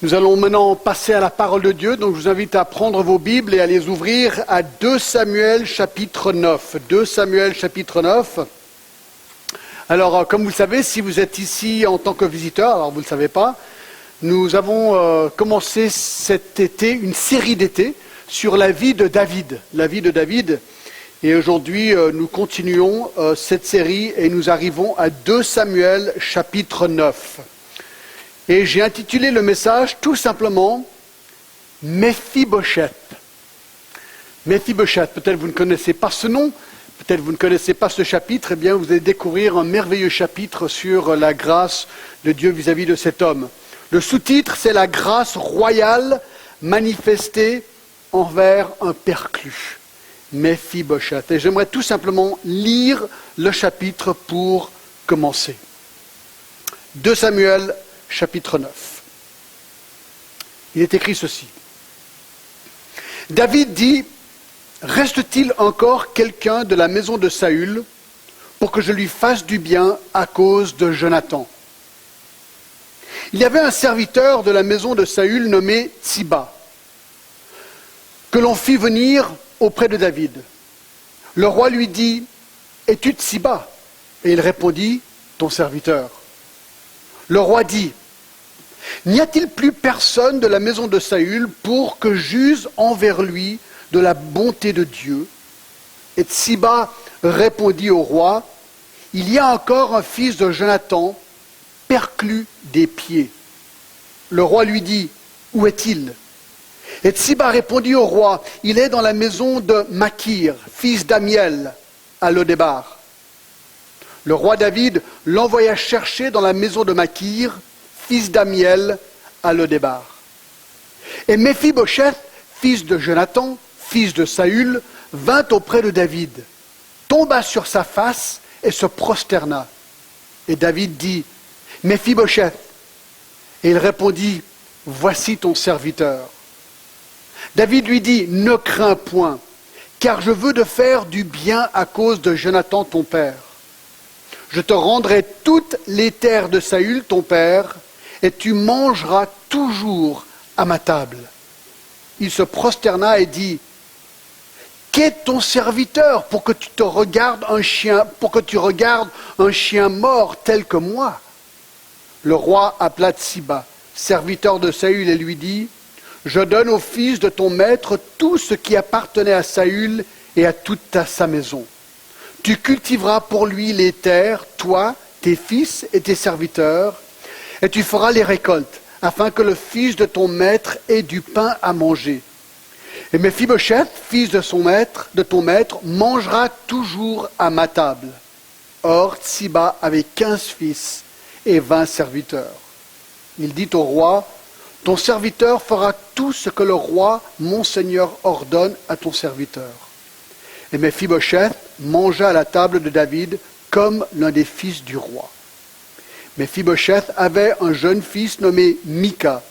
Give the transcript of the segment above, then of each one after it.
Nous allons maintenant passer à la parole de Dieu, donc je vous invite à prendre vos Bibles et à les ouvrir à 2 Samuel chapitre 9. 2 Samuel chapitre 9. Alors, comme vous le savez, si vous êtes ici en tant que visiteur, alors vous ne le savez pas, nous avons commencé cet été, une série d'été, sur la vie de David. La vie de David. Et aujourd'hui, nous continuons cette série et nous arrivons à 2 Samuel chapitre 9. Et j'ai intitulé le message tout simplement « Méphibosheth ». Méphibosheth, peut-être vous ne connaissez pas ce nom, peut-être vous ne connaissez pas ce chapitre, eh bien vous allez découvrir un merveilleux chapitre sur la grâce de Dieu vis-à-vis de cet homme. Le sous-titre, c'est « La grâce royale manifestée envers un perclus ». Méphibosheth. Et j'aimerais tout simplement lire le chapitre pour commencer. 2 Samuel chapitre 9. Il est écrit ceci. David dit, « Reste-t-il encore quelqu'un de la maison de Saül pour que je lui fasse du bien à cause de Jonathan ?» Il y avait un serviteur de la maison de Saül nommé Tsiba, que l'on fit venir auprès de David. Le roi lui dit, « Es-tu Tsiba ?» Et il répondit, « Ton serviteur. » Le roi dit, « N'y a-t-il plus personne de la maison de Saül pour que j'use envers lui de la bonté de Dieu ?» Et Tsiba répondit au roi, « Il y a encore un fils de Jonathan, perclus des pieds. » Le roi lui dit, « Où est-il » Et Tsiba répondit au roi, « Il est dans la maison de Makir, fils d'Amiel, à Lodébar. » Le roi David l'envoya chercher dans la maison de Makir, fils d'Amiel, à Lodébar. Et Méphibosheth, fils de Jonathan, fils de Saül, vint auprès de David, tomba sur sa face et se prosterna. Et David dit, « Méphibosheth » Et il répondit, « Voici ton serviteur. » David lui dit, « Ne crains point, car je veux te faire du bien à cause de Jonathan ton père. Je te rendrai toutes les terres de Saül ton père, et tu mangeras toujours à ma table. » Il se prosterna et dit, « Qu'est ton serviteur pour que tu regardes un chien mort tel que moi ?» Le roi appela Tsiba, serviteur de Saül, et lui dit, « Je donne au fils de ton maître tout ce qui appartenait à Saül et à toute sa maison. Tu cultiveras pour lui les terres, toi, tes fils et tes serviteurs, et tu feras les récoltes, afin que le fils de ton maître ait du pain à manger. Et Méphibosheth, fils de ton maître, mangera toujours à ma table. » Or, Tsiba avait 15 fils et 20 serviteurs. Il dit au roi, « Ton serviteur fera tout ce que le roi, mon seigneur, ordonne à ton serviteur. » Et Méphibosheth mangea à la table de David comme l'un des fils du roi. Méphibosheth avait un jeune fils nommé Mika,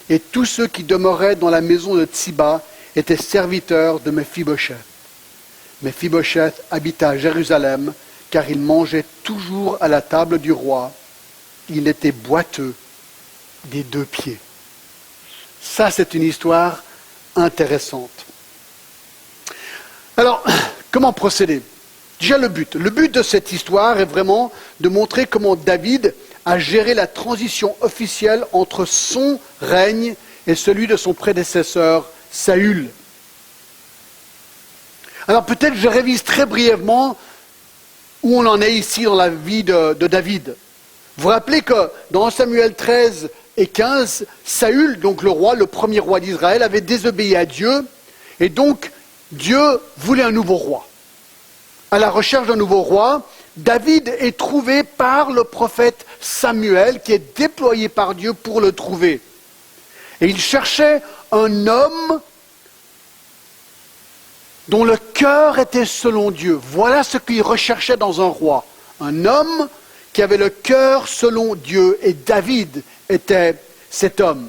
et tous ceux qui demeuraient dans la maison de Tsiba étaient serviteurs de Méphibosheth. Méphibosheth habita à Jérusalem, car il mangeait toujours à la table du roi. Il était boiteux des 2 pieds. Ça, c'est une histoire intéressante. Alors, comment procéder ? Déjà le but. Le but de cette histoire est vraiment de montrer comment David a géré la transition officielle entre son règne et celui de son prédécesseur, Saül. Alors peut-être je révise très brièvement où on en est ici dans la vie de David. Vous vous rappelez que dans Samuel 13 et 15, Saül, donc le roi, le premier roi d'Israël, avait désobéi à Dieu, et donc Dieu voulait un nouveau roi. À la recherche d'un nouveau roi, David est trouvé par le prophète Samuel, qui est déployé par Dieu pour le trouver. Et il cherchait un homme dont le cœur était selon Dieu. Voilà ce qu'il recherchait dans un roi. Un homme qui avait le cœur selon Dieu. Et David était cet homme.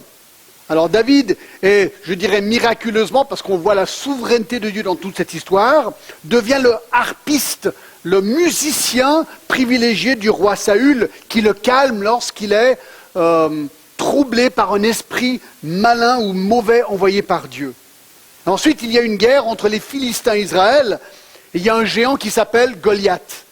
Alors David est, je dirais miraculeusement, parce qu'on voit la souveraineté de Dieu dans toute cette histoire, devient le harpiste, le musicien privilégié du roi Saül, qui le calme lorsqu'il est troublé par un esprit malin ou mauvais envoyé par Dieu. Ensuite, il y a une guerre entre les Philistins et Israël. Et il y a un géant qui s'appelle Goliath.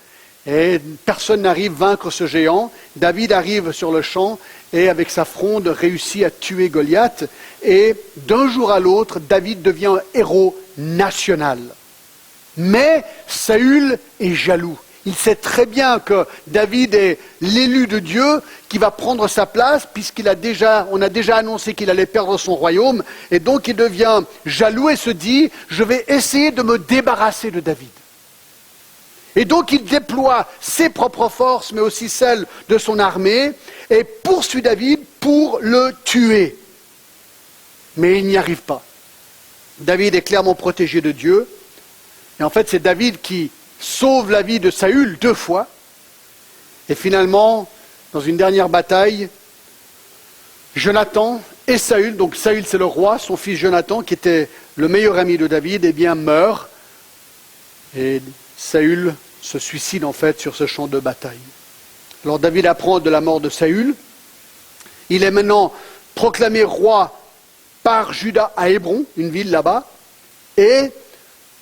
Et personne n'arrive à vaincre ce géant. David arrive sur le champ et avec sa fronde réussit à tuer Goliath. Et d'un jour à l'autre, David devient un héros national. Mais Saül est jaloux. Il sait très bien que David est l'élu de Dieu qui va prendre sa place puisqu'on a déjà annoncé qu'il allait perdre son royaume. Et donc il devient jaloux et se dit, je vais essayer de me débarrasser de David. Et donc il déploie ses propres forces mais aussi celles de son armée et poursuit David pour le tuer. Mais il n'y arrive pas. David est clairement protégé de Dieu. Et en fait c'est David qui sauve la vie de Saül 2 fois. Et finalement, dans une dernière bataille, Jonathan et Saül, donc Saül c'est le roi, son fils Jonathan, qui était le meilleur ami de David, eh bien meurt. Et Saül se suicide en fait sur ce champ de bataille. Alors David apprend de la mort de Saül. Il est maintenant proclamé roi par Juda à Hébron, une ville là-bas. Et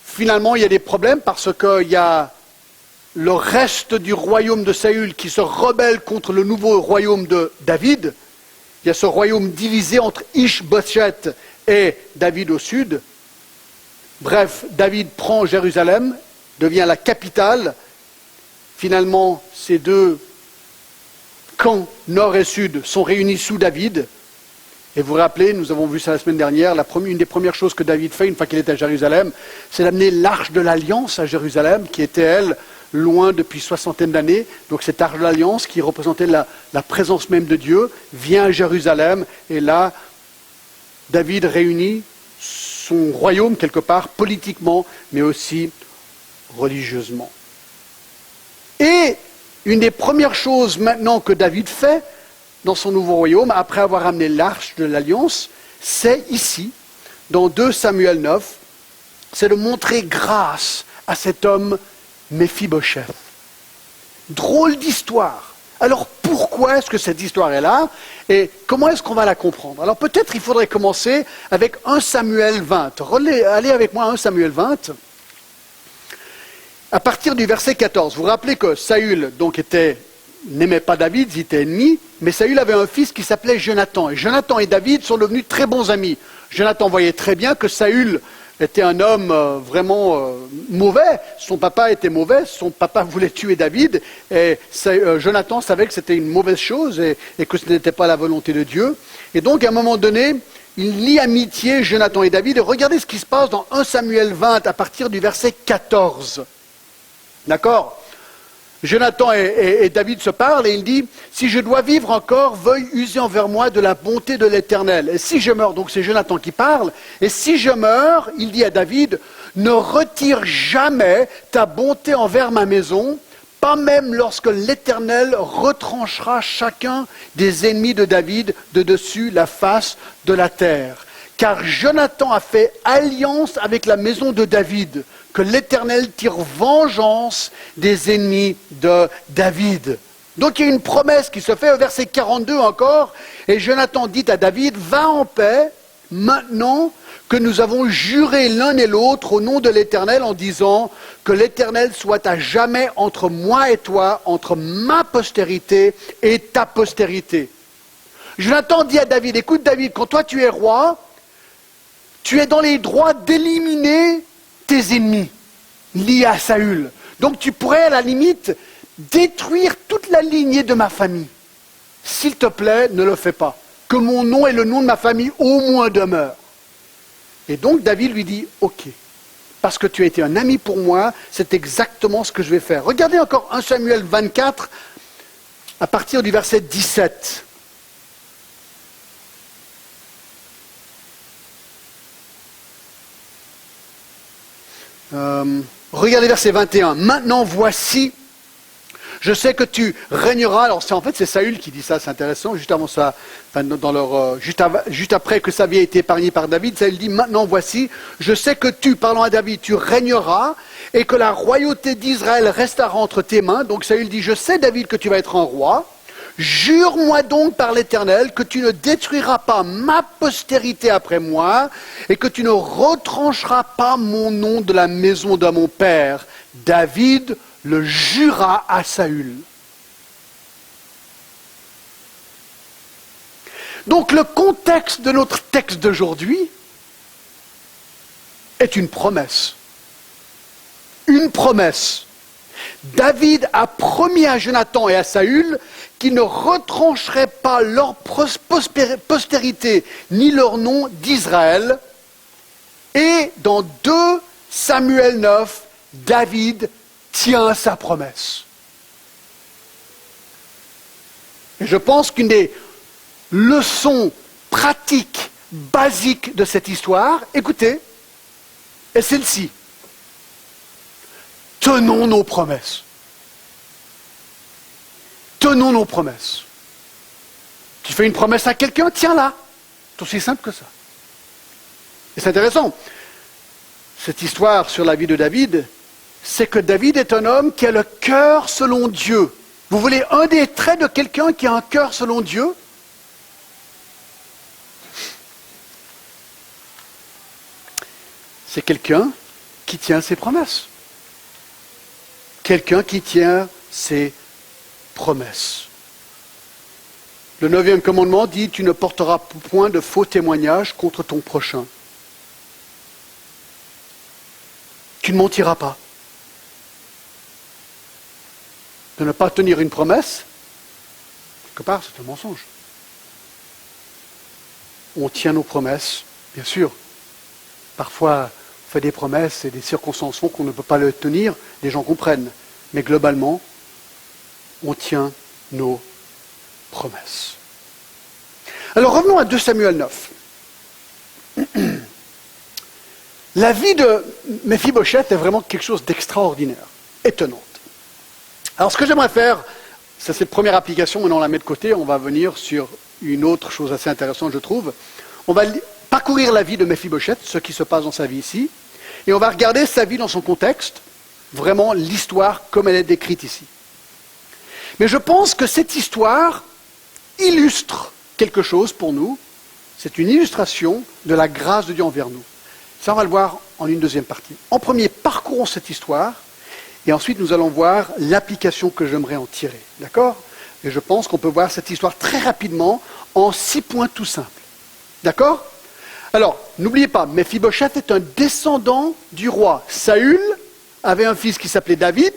finalement, il y a des problèmes parce qu'il y a le reste du royaume de Saül qui se rebelle contre le nouveau royaume de David. Il y a ce royaume divisé entre Ish-Bosheth et David au sud. Bref, David prend Jérusalem, devient la capitale. Finalement, ces 2 camps, nord et sud, sont réunis sous David. Et vous vous rappelez, nous avons vu ça la semaine dernière, une des premières choses que David fait une fois qu'il est à Jérusalem, c'est d'amener l'arche de l'Alliance à Jérusalem, qui était, elle, loin depuis 60aine d'années. Donc cette arche de l'Alliance, qui représentait la présence même de Dieu, vient à Jérusalem. Et là, David réunit son royaume quelque part, politiquement, mais aussi religieusement. Et une des premières choses maintenant que David fait, dans son nouveau royaume, après avoir amené l'arche de l'Alliance, c'est ici, dans 2 Samuel 9, c'est de montrer grâce à cet homme Méphibosheth. Drôle d'histoire. Alors pourquoi est-ce que cette histoire est là et comment est-ce qu'on va la comprendre? Alors peut-être il faudrait commencer avec 1 Samuel 20. Allez avec moi à 1 Samuel 20. À partir du verset 14, vous vous rappelez que Saül donc n'aimait pas David, ils étaient ennemis, mais Saül avait un fils qui s'appelait Jonathan. Et Jonathan et David sont devenus très bons amis. Jonathan voyait très bien que Saül était un homme vraiment mauvais. Son papa était mauvais, son papa voulait tuer David. Et Jonathan savait que c'était une mauvaise chose et que ce n'était pas la volonté de Dieu. Et donc, à un moment donné, il lie amitié Jonathan et David. Et regardez ce qui se passe dans 1 Samuel 20 à partir du verset 14. D'accord ? Jonathan et David se parlent et il dit « Si je dois vivre encore, veuille user envers moi de la bonté de l'Éternel. Et si je meurs, donc c'est Jonathan qui parle, et si je meurs, il dit à David, ne retire jamais ta bonté envers ma maison, pas même lorsque l'Éternel retranchera chacun des ennemis de David de dessus la face de la terre. Car Jonathan a fait alliance avec la maison de David, que l'Éternel tire vengeance des ennemis de David. » Donc il y a une promesse qui se fait au verset 42 encore, et Jonathan dit à David, « Va en paix, maintenant que nous avons juré l'un et l'autre au nom de l'Éternel en disant que l'Éternel soit à jamais entre moi et toi, entre ma postérité et ta postérité. » Jonathan dit à David, « Écoute David, quand toi tu es roi, tu es dans les droits d'éliminer tes ennemis liés à Saül. Donc tu pourrais à la limite détruire toute la lignée de ma famille. S'il te plaît, ne le fais pas. Que mon nom et le nom de ma famille au moins demeurent. » Et donc David lui dit, « Ok, parce que tu as été un ami pour moi, c'est exactement ce que je vais faire. » Regardez encore 1 Samuel 24, à partir du verset 17. Regardez verset 21. « Maintenant voici, je sais que tu régneras. » Alors en fait c'est Saül qui dit ça, c'est intéressant. Juste avant ça, juste après que sa vie a été épargnée par David, Saül dit « Maintenant voici, je sais que tu, parlant à David, tu régneras et que la royauté d'Israël restera entre tes mains. » Donc Saül dit « Je sais David que tu vas être un roi. Jure-moi donc par l'Éternel que tu ne détruiras pas ma postérité après moi et que tu ne retrancheras pas mon nom de la maison de mon père. » David le jura à Saül. Donc le contexte de notre texte d'aujourd'hui est une promesse. Une promesse. David a promis à Jonathan et à Saül qu'ils ne retrancheraient pas leur postérité ni leur nom d'Israël. Et dans 2 Samuel 9, David tient sa promesse. Et je pense qu'une des leçons pratiques, basiques de cette histoire, écoutez, est celle-ci. Tenons nos promesses. Tenons nos promesses. Tu fais une promesse à quelqu'un, tiens-la. C'est aussi simple que ça. Et c'est intéressant. Cette histoire sur la vie de David, c'est que David est un homme qui a le cœur selon Dieu. Vous voulez un des traits de quelqu'un qui a un cœur selon Dieu? C'est quelqu'un qui tient ses promesses. Quelqu'un qui tient ses promesses. Le 9e commandement dit « Tu ne porteras point de faux témoignages contre ton prochain. » Tu ne mentiras pas. De ne pas tenir une promesse, quelque part, c'est un mensonge. On tient nos promesses, bien sûr. Parfois, on fait des promesses et des circonstances font qu'on ne peut pas le tenir, les gens comprennent. Mais globalement, on tient nos promesses. Alors revenons à 2 Samuel 9. La vie de Méphibosheth est vraiment quelque chose d'extraordinaire, étonnante. Alors ce que j'aimerais faire, c'est cette première application, maintenant on la met de côté, on va venir sur une autre chose assez intéressante, je trouve. On va parcourir la vie de Méphibosheth, ce qui se passe dans sa vie ici, et on va regarder sa vie dans son contexte, vraiment l'histoire comme elle est décrite ici. Mais je pense que cette histoire illustre quelque chose pour nous, c'est une illustration de la grâce de Dieu envers nous. Ça, on va le voir en une deuxième partie. En premier, parcourons cette histoire, et ensuite nous allons voir l'application que j'aimerais en tirer. D'accord? Et je pense qu'on peut voir cette histoire très rapidement en 6 points tout simples. D'accord? Alors, n'oubliez pas, Méphibosheth est un descendant du roi. Saül avait un fils qui s'appelait David,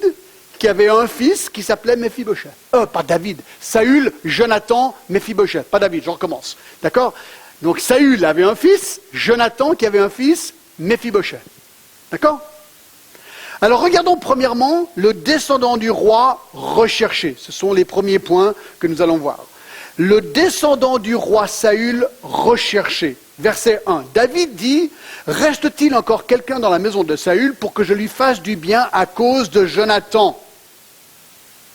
qui avait un fils qui s'appelait Méphibosheth. Pas David. Saül, Jonathan, Méphibosheth. Pas David, je recommence. D'accord? Donc Saül avait un fils, Jonathan qui avait un fils, Méphibosheth. D'accord? Alors regardons premièrement le descendant du roi recherché. Ce sont les premiers points que nous allons voir. Le descendant du roi Saül recherché. Verset 1. David dit, « Reste-t-il encore quelqu'un dans la maison de Saül pour que je lui fasse du bien à cause de Jonathan ?»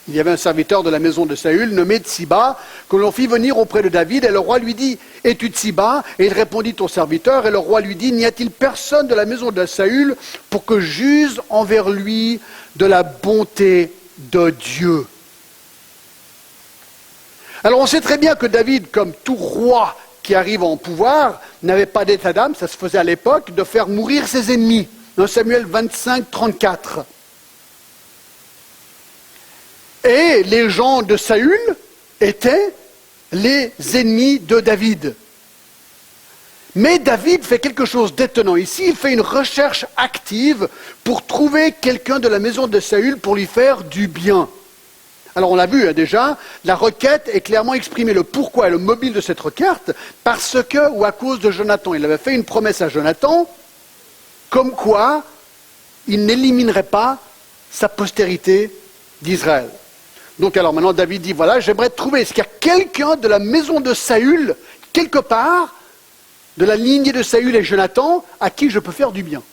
Il y avait un serviteur de la maison de Saül, nommé Tsiba, que l'on fit venir auprès de David, et le roi lui dit, « Es-tu Tsiba ?» Et il répondit au serviteur, et le roi lui dit, « N'y a-t-il personne de la maison de Saül pour que j'use envers lui de la bonté de Dieu ?» Alors on sait très bien que David, comme tout roi qui arrive en pouvoir, n'avait pas d'état d'âme, ça se faisait à l'époque, de faire mourir ses ennemis. Dans Samuel 25, 34. Et les gens de Saül étaient les ennemis de David. Mais David fait quelque chose d'étonnant ici, il fait une recherche active pour trouver quelqu'un de la maison de Saül pour lui faire du bien. Alors on l'a vu déjà, la requête est clairement exprimée, le pourquoi et le mobile de cette requête, parce que, ou à cause de Jonathan. Il avait fait une promesse à Jonathan, comme quoi il n'éliminerait pas sa postérité d'Israël. Donc alors maintenant David dit, voilà, j'aimerais trouver, est-ce qu'il y a quelqu'un de la maison de Saül, quelque part, de la lignée de Saül et Jonathan, à qui je peux faire du bien?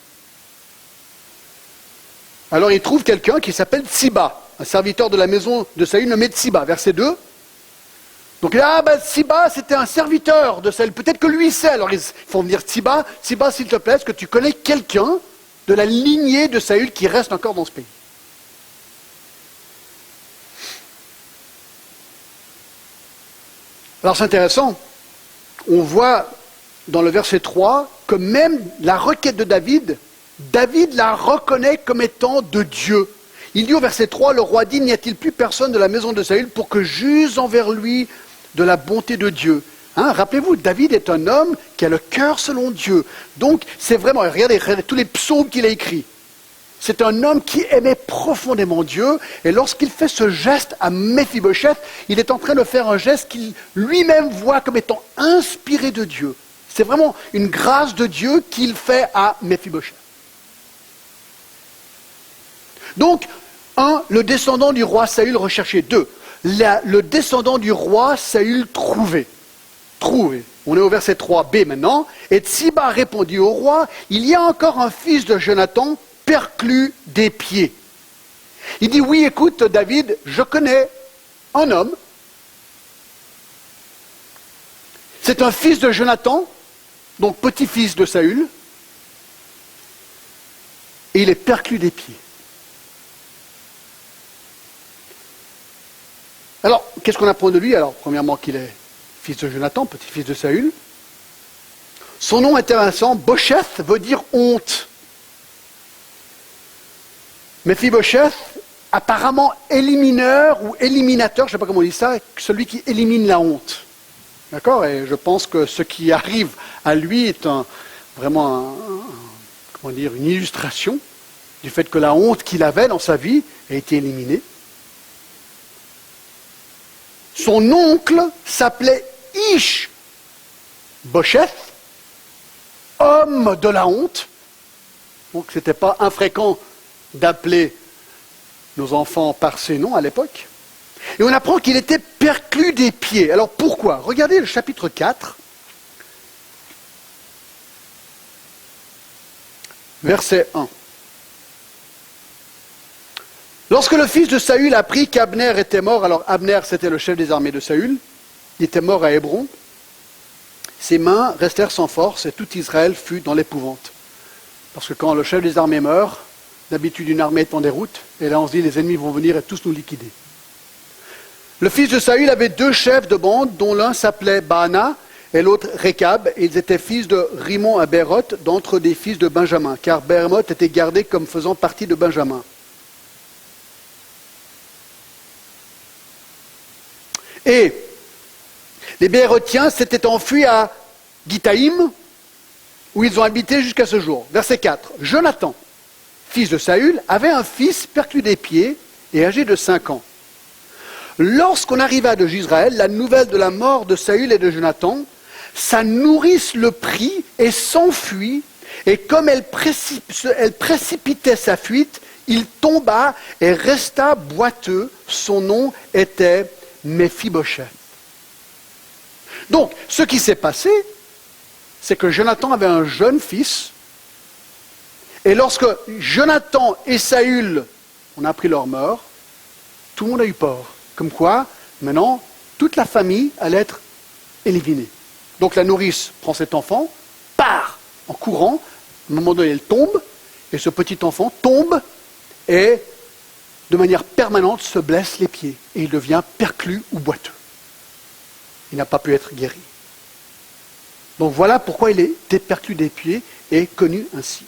Alors il trouve quelqu'un qui s'appelle Tsiba, un serviteur de la maison de Saül nommé Tsiba, verset 2. Donc là, Tsiba, c'était un serviteur de Saül, peut-être que lui sait, alors ils font venir Tsiba, Tsiba s'il te plaît, est-ce que tu connais quelqu'un de la lignée de Saül qui reste encore dans ce pays? Alors c'est intéressant, on voit dans le verset 3 que même la requête de David, David la reconnaît comme étant de Dieu. Il dit au verset 3, le roi dit, n'y a-t-il plus personne de la maison de Saül pour que j'use envers lui de la bonté de Dieu? Rappelez-vous, David est un homme qui a le cœur selon Dieu. Donc c'est vraiment, regardez tous les psaumes qu'il a écrits. C'est un homme qui aimait profondément Dieu, et lorsqu'il fait ce geste à Méphibosheth, il est en train de faire un geste qu'il lui-même voit comme étant inspiré de Dieu. C'est vraiment une grâce de Dieu qu'il fait à Méphibosheth. Donc, le descendant du roi Saül recherché. 2, le descendant du roi Saül trouvé. On est au verset 3b maintenant. Et Tsiba répondit au roi, il y a encore un fils de Jonathan perclus des pieds. Il dit, oui, écoute, David, je connais un homme. C'est un fils de Jonathan, donc petit-fils de Saül, et il est perclus des pieds. Alors, qu'est-ce qu'on apprend de lui? Alors, premièrement, qu'il est fils de Jonathan, petit-fils de Saül. Son nom intéressant, Bosheth, veut dire honte. Méphibosheth, apparemment élimineur ou éliminateur, je ne sais pas comment on dit ça, celui qui élimine la honte. D'accord? Et je pense que ce qui arrive à lui est vraiment une illustration du fait que la honte qu'il avait dans sa vie a été éliminée. Son oncle s'appelait Ish-Bosheth, homme de la honte. Donc ce n'était pas infréquent d'appeler nos enfants par ces noms à l'époque. Et on apprend qu'il était perclus des pieds. Alors pourquoi? Regardez le chapitre 4, verset 1. Lorsque le fils de Saül apprit qu'Abner était mort, alors Abner c'était le chef des armées de Saül, il était mort à Hébron, ses mains restèrent sans force et tout Israël fut dans l'épouvante. Parce que quand le chef des armées meurt, d'habitude une armée est en déroute, et là on se dit les ennemis vont venir et tous nous liquider. Le fils de Saül avait 2 chefs de bande, dont l'un s'appelait Baana et l'autre Récab, et ils étaient fils de Rimon à Béroth, d'entre des fils de Benjamin, car Béroth était gardé comme faisant partie de Benjamin. Et les Bérothiens s'étaient enfuis à Gitaïm, où ils ont habité jusqu'à ce jour. Verset 4. Jonathan, fils de Saül, avait un fils perclus des pieds et âgé de 5 ans. Lorsqu'on arriva de Gisraël, la nouvelle de la mort de Saül et de Jonathan, sa nourrice le prit et s'enfuit, et comme elle précipitait sa fuite, il tomba et resta boiteux. Son nom était Méphibosheth. Donc, ce qui s'est passé, c'est que Jonathan avait un jeune fils, et lorsque Jonathan et Saül ont appris leur mort, tout le monde a eu peur. Comme quoi, maintenant, toute la famille allait être éliminée. Donc la nourrice prend cet enfant, part en courant, à un moment donné elle tombe, et ce petit enfant tombe et de manière permanente se blesse les pieds, et il devient perclus ou boiteux. Il n'a pas pu être guéri. Donc voilà pourquoi il était perclus des pieds et connu ainsi.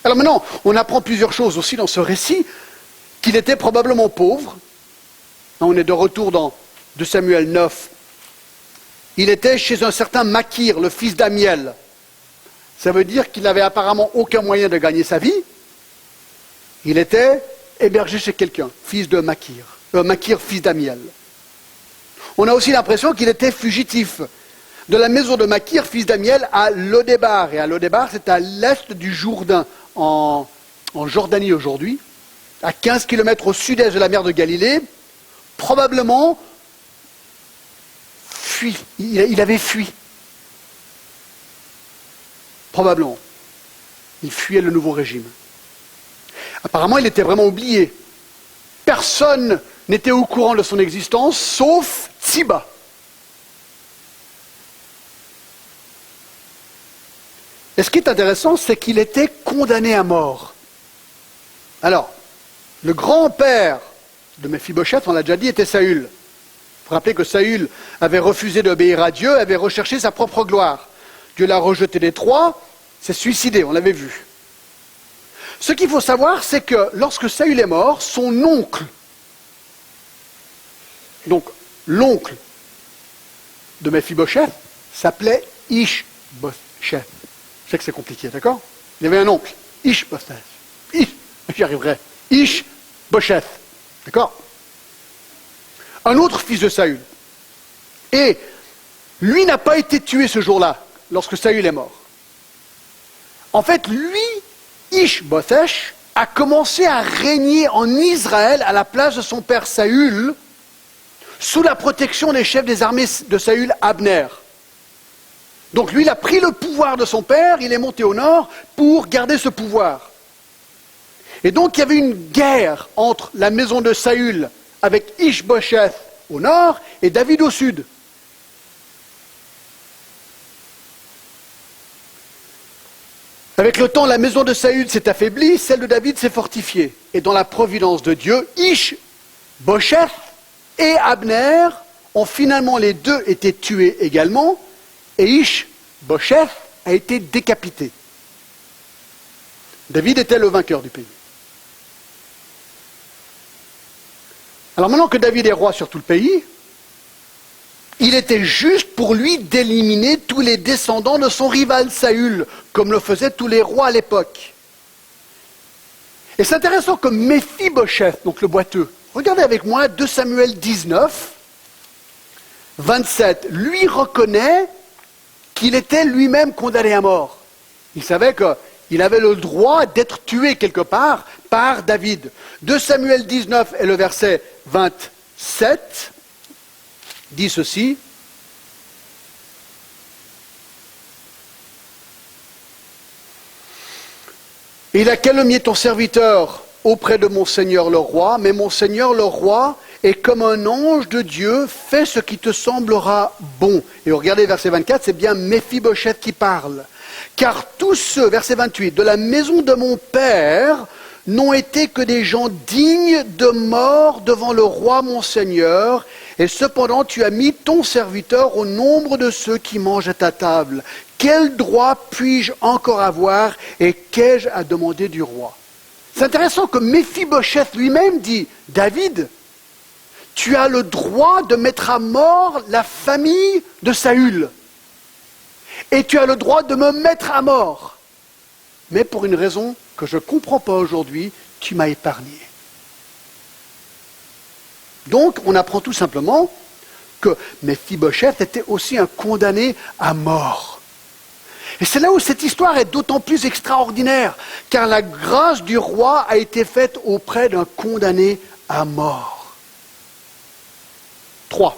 Alors maintenant, on apprend plusieurs choses aussi dans ce récit, qu'il était probablement pauvre. On est de retour dans 2 Samuel 9. Il était chez un certain Makir, le fils d'Amiel. Ça veut dire qu'il n'avait apparemment aucun moyen de gagner sa vie. Il était hébergé chez quelqu'un, fils de Makir. Makir, fils d'Amiel. On a aussi l'impression qu'il était fugitif. De la maison de Makir, fils d'Amiel, à Lodébar. Et à Lodébar, c'est à l'est du Jourdain, en Jordanie aujourd'hui, à 15 km au sud-est de la mer de Galilée. Probablement, il avait fui. Probablement. Il fuyait le nouveau régime. Apparemment, il était vraiment oublié. Personne n'était au courant de son existence, sauf Tsiba. Et ce qui est intéressant, c'est qu'il était condamné à mort. Alors, le grand-père de Méphibosheth, on l'a déjà dit, était Saül. vous rappelez que Saül avait refusé d'obéir à Dieu, avait recherché sa propre gloire. Dieu l'a rejeté des trois, s'est suicidé, on l'avait vu. Ce qu'il faut savoir, c'est que lorsque Saül est mort, son oncle, donc l'oncle de Méphibosheth, s'appelait Ish-Bosheth. Je sais que c'est compliqué, d'accord? Il y avait un oncle, Ish-Bosheth. J'y arriverai. Ish-Bosheth, d'accord? Un autre fils de Saül. Et lui n'a pas été tué ce jour-là, lorsque Saül est mort. En fait, lui, Ish-Bosheth, a commencé à régner en Israël à la place de son père Saül, sous la protection des chefs des armées de Saül, Abner. Donc lui, il a pris le pouvoir de son père, il est monté au nord pour garder ce pouvoir. Et donc il y avait une guerre entre la maison de Saül avec Ish-Bosheth au nord et David au sud. Avec le temps, la maison de Saül s'est affaiblie, celle de David s'est fortifiée. Et dans la providence de Dieu, Ish-Bosheth et Abner ont finalement les deux été tués également, et Ish-Bosheth a été décapité. David était le vainqueur du pays. Alors maintenant que David est roi sur tout le pays, il était juste pour lui d'éliminer tous les descendants de son rival Saül, comme le faisaient tous les rois à l'époque. Et c'est intéressant que Méphibosheth, donc le boiteux, regardez avec moi 2 Samuel 19, 27, lui reconnaît qu'il était lui-même condamné à mort. Il savait qu'il avait le droit d'être tué quelque part par David. 2 Samuel 19 et le verset 27 dit ceci. Il a calomnié ton serviteur auprès de mon Seigneur le roi, mais mon Seigneur le roi est comme un ange de Dieu, fais ce qui te semblera bon. Et regardez verset 24, c'est bien Méphibosheth qui parle. Car tous ceux, verset 28, de la maison de mon père n'ont été que des gens dignes de mort devant le roi mon Seigneur, et cependant tu as mis ton serviteur au nombre de ceux qui mangent à ta table. Quel droit puis-je encore avoir et qu'ai-je à demander du roi? C'est intéressant que Méphibosheth lui-même dit, David, tu as le droit de mettre à mort la famille de Saül. Et tu as le droit de me mettre à mort. Mais pour une raison que je ne comprends pas aujourd'hui, tu m'as épargné. Donc, on apprend tout simplement que Méphibosheth était aussi un condamné à mort. Et c'est là où cette histoire est d'autant plus extraordinaire, car la grâce du roi a été faite auprès d'un condamné à mort. 3,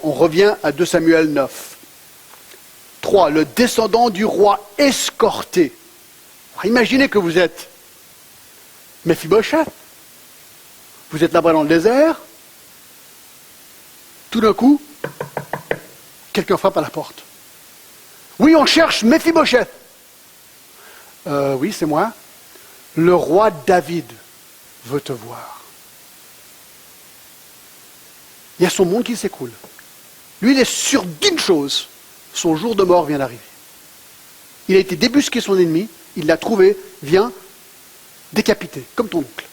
on revient à 2 Samuel 9. 3, le descendant du roi escorté. Alors, imaginez que vous êtes Méphibosheth, vous êtes là-bas dans le désert, tout d'un coup, quelqu'un frappe à la porte. Oui, on cherche Méphibosheth. Oui, c'est moi. Le roi David veut te voir. Il y a son monde qui s'écroule. Lui, il est sûr d'une chose. Son jour de mort vient d'arriver. Il a été débusqué son ennemi, il l'a trouvé, vient décapité, comme ton oncle.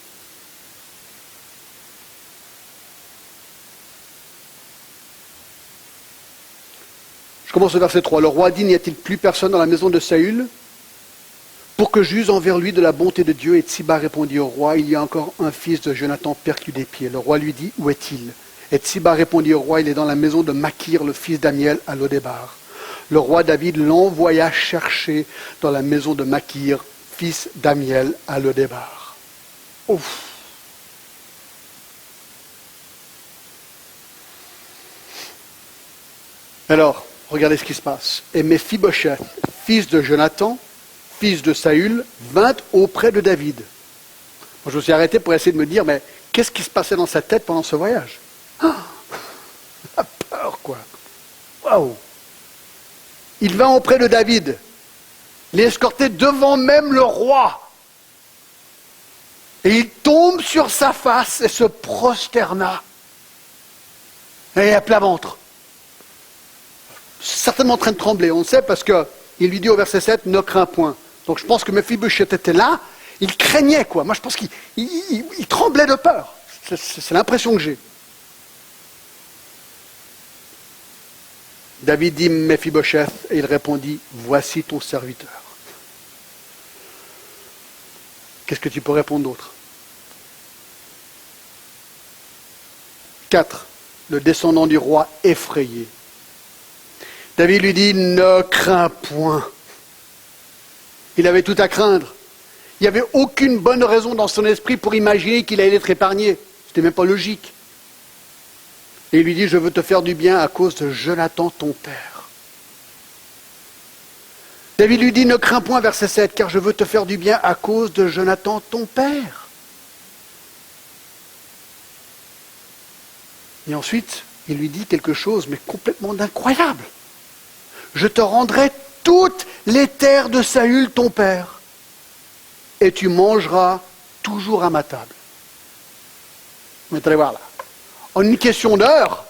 Je commence au verset 3. Le roi dit, n'y a-t-il plus personne dans la maison de Saül pour que j'use envers lui de la bonté de Dieu? Et Tsiba répondit au roi, il y a encore un fils de Jonathan perclus des pieds. Le roi lui dit, où est-il? Et Tsiba répondit au roi, il est dans la maison de Makir, le fils d'Amiel, à Lodébar. Le roi David l'envoya chercher dans la maison de Makir, fils d'Amiel, à Lodébar. Ouf! Alors, regardez ce qui se passe. Et Méphibosheth, fils de Jonathan, fils de Saül, vint auprès de David. Moi, je me suis arrêté pour essayer de me dire, mais qu'est-ce qui se passait dans sa tête pendant ce voyage? La peur, quoi. Waouh! Il vint auprès de David, l'escorter devant même le roi. Et il tombe sur sa face et se prosterna. Et à plat ventre. Certainement en train de trembler, on le sait, parce qu'il lui dit au verset 7, ne crains point. Donc je pense que Mephibosheth était là, il craignait quoi. Moi je pense qu'il tremblait de peur. C'est l'impression que j'ai. David dit Mephibosheth et il répondit, voici ton serviteur. Qu'est-ce que tu peux répondre d'autre? 4. Le descendant du roi effrayé. David lui dit, ne crains point. Il avait tout à craindre. Il n'y avait aucune bonne raison dans son esprit pour imaginer qu'il allait être épargné. Ce n'était même pas logique. Et il lui dit, je veux te faire du bien à cause de Jonathan, ton père. David lui dit, ne crains point, verset 7, car je veux te faire du bien à cause de Jonathan, ton père. Et ensuite, il lui dit quelque chose, mais complètement incroyable. Je te rendrai toutes les terres de Saül, ton père, et tu mangeras toujours à ma table. Vous allez voir là. En une question d'heure,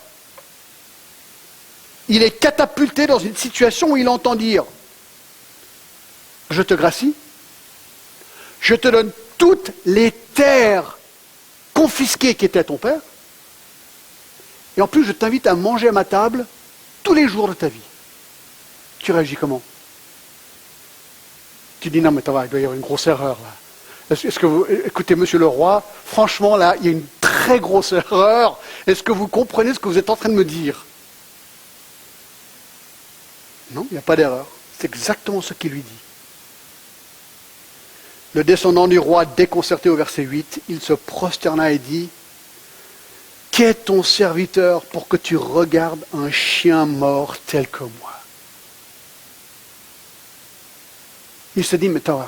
il est catapulté dans une situation où il entend dire « Je te gracie, je te donne toutes les terres confisquées qui étaient à ton père, et en plus je t'invite à manger à ma table tous les jours de ta vie. » Tu réagis comment? Tu dis « Non mais ça va, il doit y avoir une grosse erreur là. » Est-ce que vous, écoutez, monsieur le roi, franchement, là, il y a une très grosse erreur. Est-ce que vous comprenez ce que vous êtes en train de me dire? Non, il n'y a pas d'erreur. C'est exactement ce qu'il lui dit. Le descendant du roi, déconcerté au verset 8, il se prosterna et dit, « Qu'est ton serviteur pour que tu regardes un chien mort tel que moi ?» Il se dit, mais attends,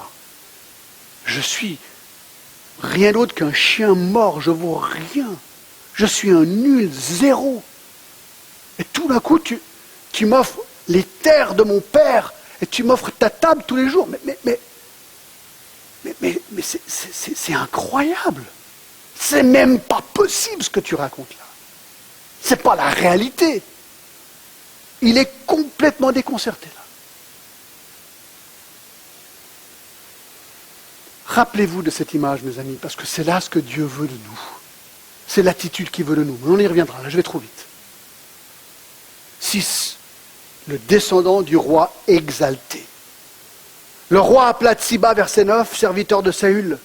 je suis rien d'autre qu'un chien mort, je vaux rien. Je suis un nul, zéro. Et tout d'un coup, tu m'offres les terres de mon père et tu m'offres ta table tous les jours. Mais c'est incroyable. C'est même pas possible ce que tu racontes là. C'est pas la réalité. Il est complètement déconcerté là. Rappelez-vous de cette image, mes amis, parce que c'est là ce que Dieu veut de nous. C'est l'attitude qu'il veut de nous. Mais on y reviendra, là je vais trop vite. 6. Le descendant du roi exalté. Le roi appela Tsiba, verset 9, serviteur de Saül,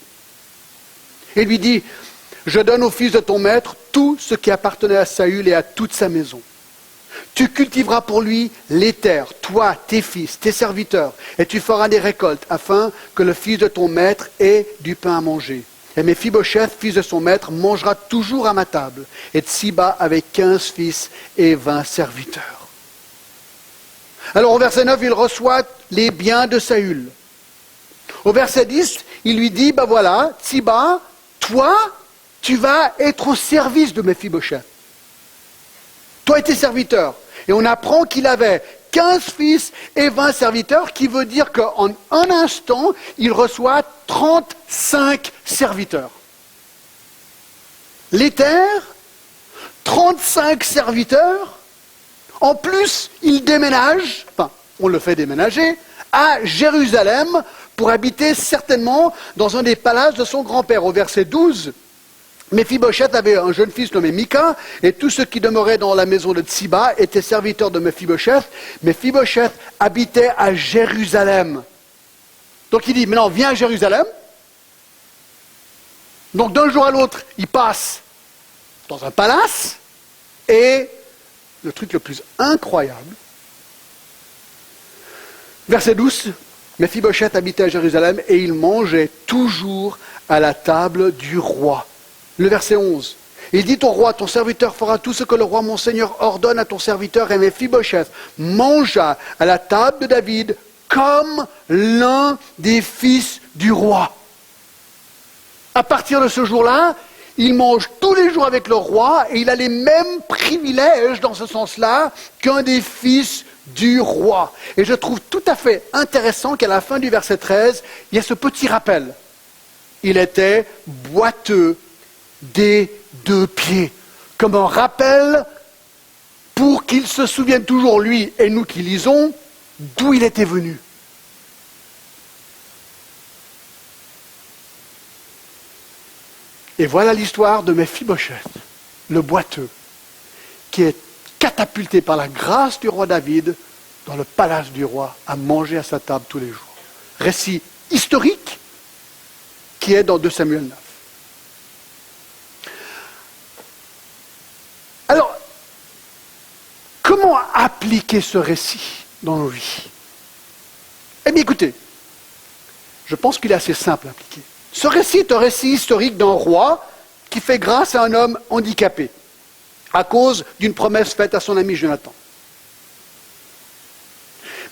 et lui dit, je donne au fils de ton maître tout ce qui appartenait à Saül et à toute sa maison. Tu cultiveras pour lui les terres, toi, tes fils, tes serviteurs, et tu feras des récoltes, afin que le fils de ton maître ait du pain à manger. Et Mephibosheth, fils de son maître, mangera toujours à ma table. Et Tsiba avait 15 fils et 20 serviteurs. Alors au verset 9, il reçoit les biens de Saül. Au verset 10, il lui dit, ben voilà, Tsiba, toi, tu vas être au service de Mephibosheth. Toi et tes serviteurs. Et on apprend qu'il avait 15 fils et 20 serviteurs, qui veut dire qu'en un instant, il reçoit 35 serviteurs. Les terres, 35 serviteurs. En plus, il déménage, enfin, on le fait déménager, à Jérusalem, pour habiter certainement dans un des palaces de son grand-père. Au verset 12, Mephibosheth avait un jeune fils nommé Mika, et tous ceux qui demeuraient dans la maison de Tsiba étaient serviteurs de Mephibosheth. Mephibosheth habitait à Jérusalem. Donc il dit, maintenant viens à Jérusalem. Donc d'un jour à l'autre, il passe dans un palace, et le truc le plus incroyable, verset 12, Mephibosheth habitait à Jérusalem, et il mangeait toujours à la table du roi. Le verset 11. Il dit au roi, ton serviteur fera tout ce que le roi mon Seigneur ordonne à ton serviteur. Et Mephibosheth mangea à la table de David comme l'un des fils du roi. À partir de ce jour-là, il mange tous les jours avec le roi et il a les mêmes privilèges dans ce sens-là qu'un des fils du roi. Et je trouve tout à fait intéressant qu'à la fin du verset 13, il y a ce petit rappel. Il était boiteux des 2 pieds, comme un rappel pour qu'il se souvienne toujours, lui et nous qui lisons, d'où il était venu. Et voilà l'histoire de Méphibosheth, le boiteux, qui est catapulté par la grâce du roi David dans le palace du roi, à manger à sa table tous les jours. Récit historique qui est dans 2 Samuel 9. Alors, comment appliquer ce récit dans nos vies? Eh bien écoutez, je pense qu'il est assez simple à appliquer. Ce récit est un récit historique d'un roi qui fait grâce à un homme handicapé à cause d'une promesse faite à son ami Jonathan.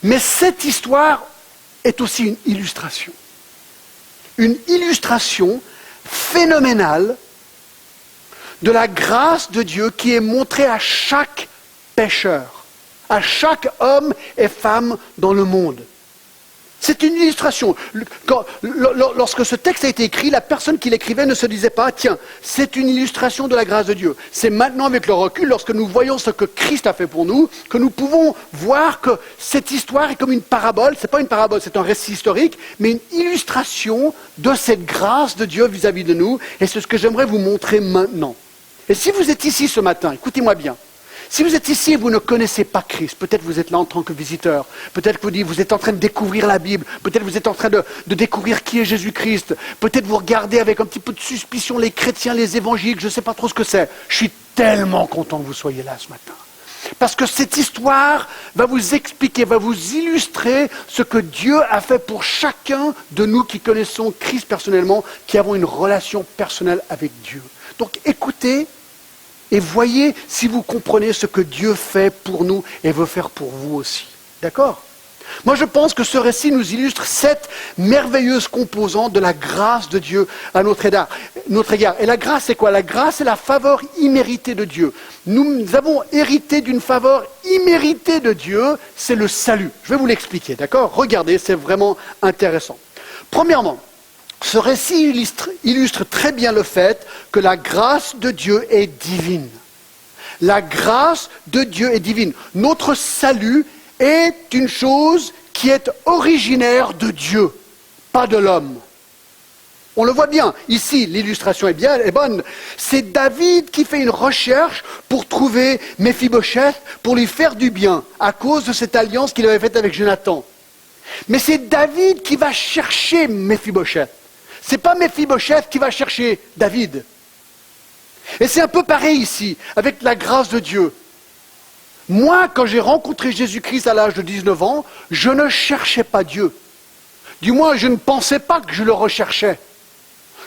Mais cette histoire est aussi une illustration phénoménale de la grâce de Dieu qui est montrée à chaque pécheur, à chaque homme et femme dans le monde. C'est une illustration. Lorsque ce texte a été écrit, la personne qui l'écrivait ne se disait pas « Tiens, c'est une illustration de la grâce de Dieu ». C'est maintenant avec le recul, lorsque nous voyons ce que Christ a fait pour nous, que nous pouvons voir que cette histoire est comme une parabole. Ce n'est pas une parabole, c'est un récit historique, mais une illustration de cette grâce de Dieu vis-à-vis de nous. Et c'est ce que j'aimerais vous montrer maintenant. Et si vous êtes ici ce matin, écoutez-moi bien. Si vous êtes ici et vous ne connaissez pas Christ, peut-être vous êtes là en tant que visiteur, peut-être que vous êtes en train de découvrir la Bible, peut-être vous êtes en train de découvrir qui est Jésus-Christ, peut-être vous regardez avec un petit peu de suspicion les chrétiens, les évangéliques, je ne sais pas trop ce que c'est. Je suis tellement content que vous soyez là ce matin. Parce que cette histoire va vous expliquer, va vous illustrer ce que Dieu a fait pour chacun de nous qui connaissons Christ personnellement, qui avons une relation personnelle avec Dieu. Donc écoutez, et voyez si vous comprenez ce que Dieu fait pour nous et veut faire pour vous aussi. D'accord? Moi je pense que ce récit nous illustre 7 merveilleuses composantes de la grâce de Dieu à notre égard. Et la grâce c'est quoi? La grâce c'est la faveur imméritée de Dieu. Nous avons hérité d'une faveur imméritée de Dieu, c'est le salut. Je vais vous l'expliquer, d'accord? Regardez, c'est vraiment intéressant. Premièrement, ce récit illustre très bien le fait que la grâce de Dieu est divine. La grâce de Dieu est divine. Notre salut est une chose qui est originaire de Dieu, pas de l'homme. On le voit bien, ici l'illustration est bonne. C'est David qui fait une recherche pour trouver Méphibosheth, pour lui faire du bien, à cause de cette alliance qu'il avait faite avec Jonathan. Mais c'est David qui va chercher Méphibosheth. Ce n'est pas Méphibosheth qui va chercher David. Et c'est un peu pareil ici, avec la grâce de Dieu. Moi, quand j'ai rencontré Jésus-Christ à l'âge de 19 ans, je ne cherchais pas Dieu. Du moins, je ne pensais pas que je le recherchais.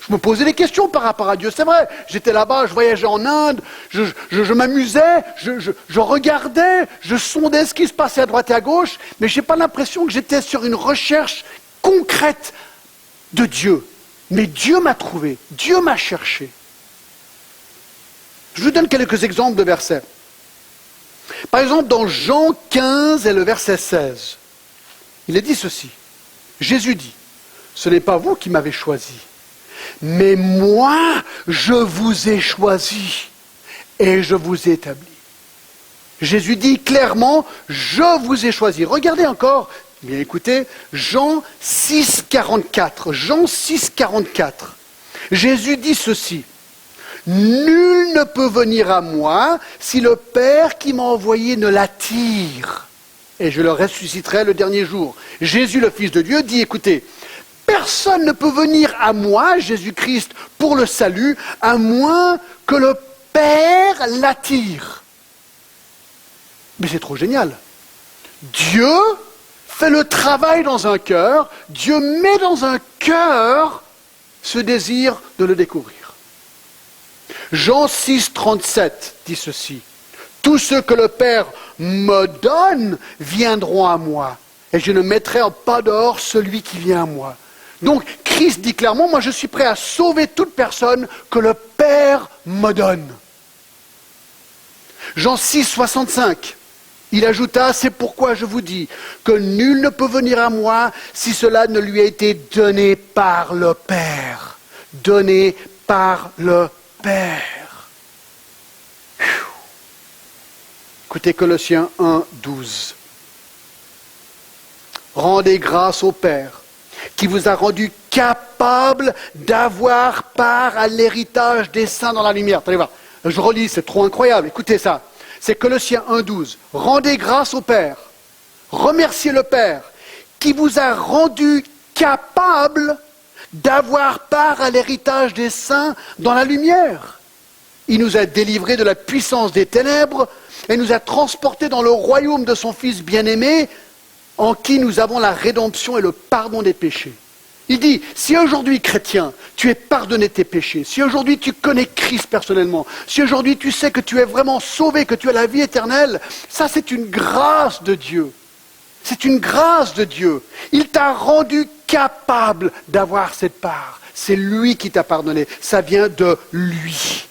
Je me posais des questions par rapport à Dieu. C'est vrai, j'étais là-bas, je voyageais en Inde, je m'amusais, je regardais, je sondais ce qui se passait à droite et à gauche, mais je n'ai pas l'impression que j'étais sur une recherche concrète de Dieu. Mais Dieu m'a trouvé, Dieu m'a cherché. Je vous donne quelques exemples de versets. Par exemple, dans Jean 15 et le verset 16, il est dit ceci. Jésus dit, « Ce n'est pas vous qui m'avez choisi, mais moi, je vous ai choisi et je vous ai établi. » Jésus dit clairement, « Je vous ai choisi. » Regardez encore, bien écoutez, Jean 6, 44. Jean 6, 44. Jésus dit ceci. Nul ne peut venir à moi si le Père qui m'a envoyé ne l'attire. Et je le ressusciterai le dernier jour. Jésus, le Fils de Dieu, dit, écoutez, personne ne peut venir à moi, Jésus-Christ, pour le salut, à moins que le Père l'attire. Mais c'est trop génial. Dieu fait le travail dans un cœur, Dieu met dans un cœur ce désir de le découvrir. Jean 6, 37 dit ceci. Tous ceux que le Père me donne viendront à moi, et je ne mettrai pas dehors celui qui vient à moi. Donc Christ dit clairement, moi je suis prêt à sauver toute personne que le Père me donne. Jean 6, 65. Il ajouta, c'est pourquoi je vous dis que nul ne peut venir à moi si cela ne lui a été donné par le Père. Donné par le Père. Écoutez Colossiens 1, 12. Rendez grâce au Père, qui vous a rendu capable d'avoir part à l'héritage des saints dans la lumière. Allez voir, je relis, c'est trop incroyable. Écoutez ça. C'est Colossiens 1, 12. Rendez grâce au Père. Remerciez le Père, qui vous a rendu capable d'avoir part à l'héritage des saints dans la lumière. Il nous a délivrés de la puissance des ténèbres et nous a transportés dans le royaume de son Fils bien-aimé, en qui nous avons la rédemption et le pardon des péchés. Il dit, si aujourd'hui, chrétien, tu es pardonné de tes péchés, si aujourd'hui tu connais Christ personnellement, si aujourd'hui tu sais que tu es vraiment sauvé, que tu as la vie éternelle, ça c'est une grâce de Dieu. C'est une grâce de Dieu. Il t'a rendu capable d'avoir cette part. C'est lui qui t'a pardonné. Ça vient de lui.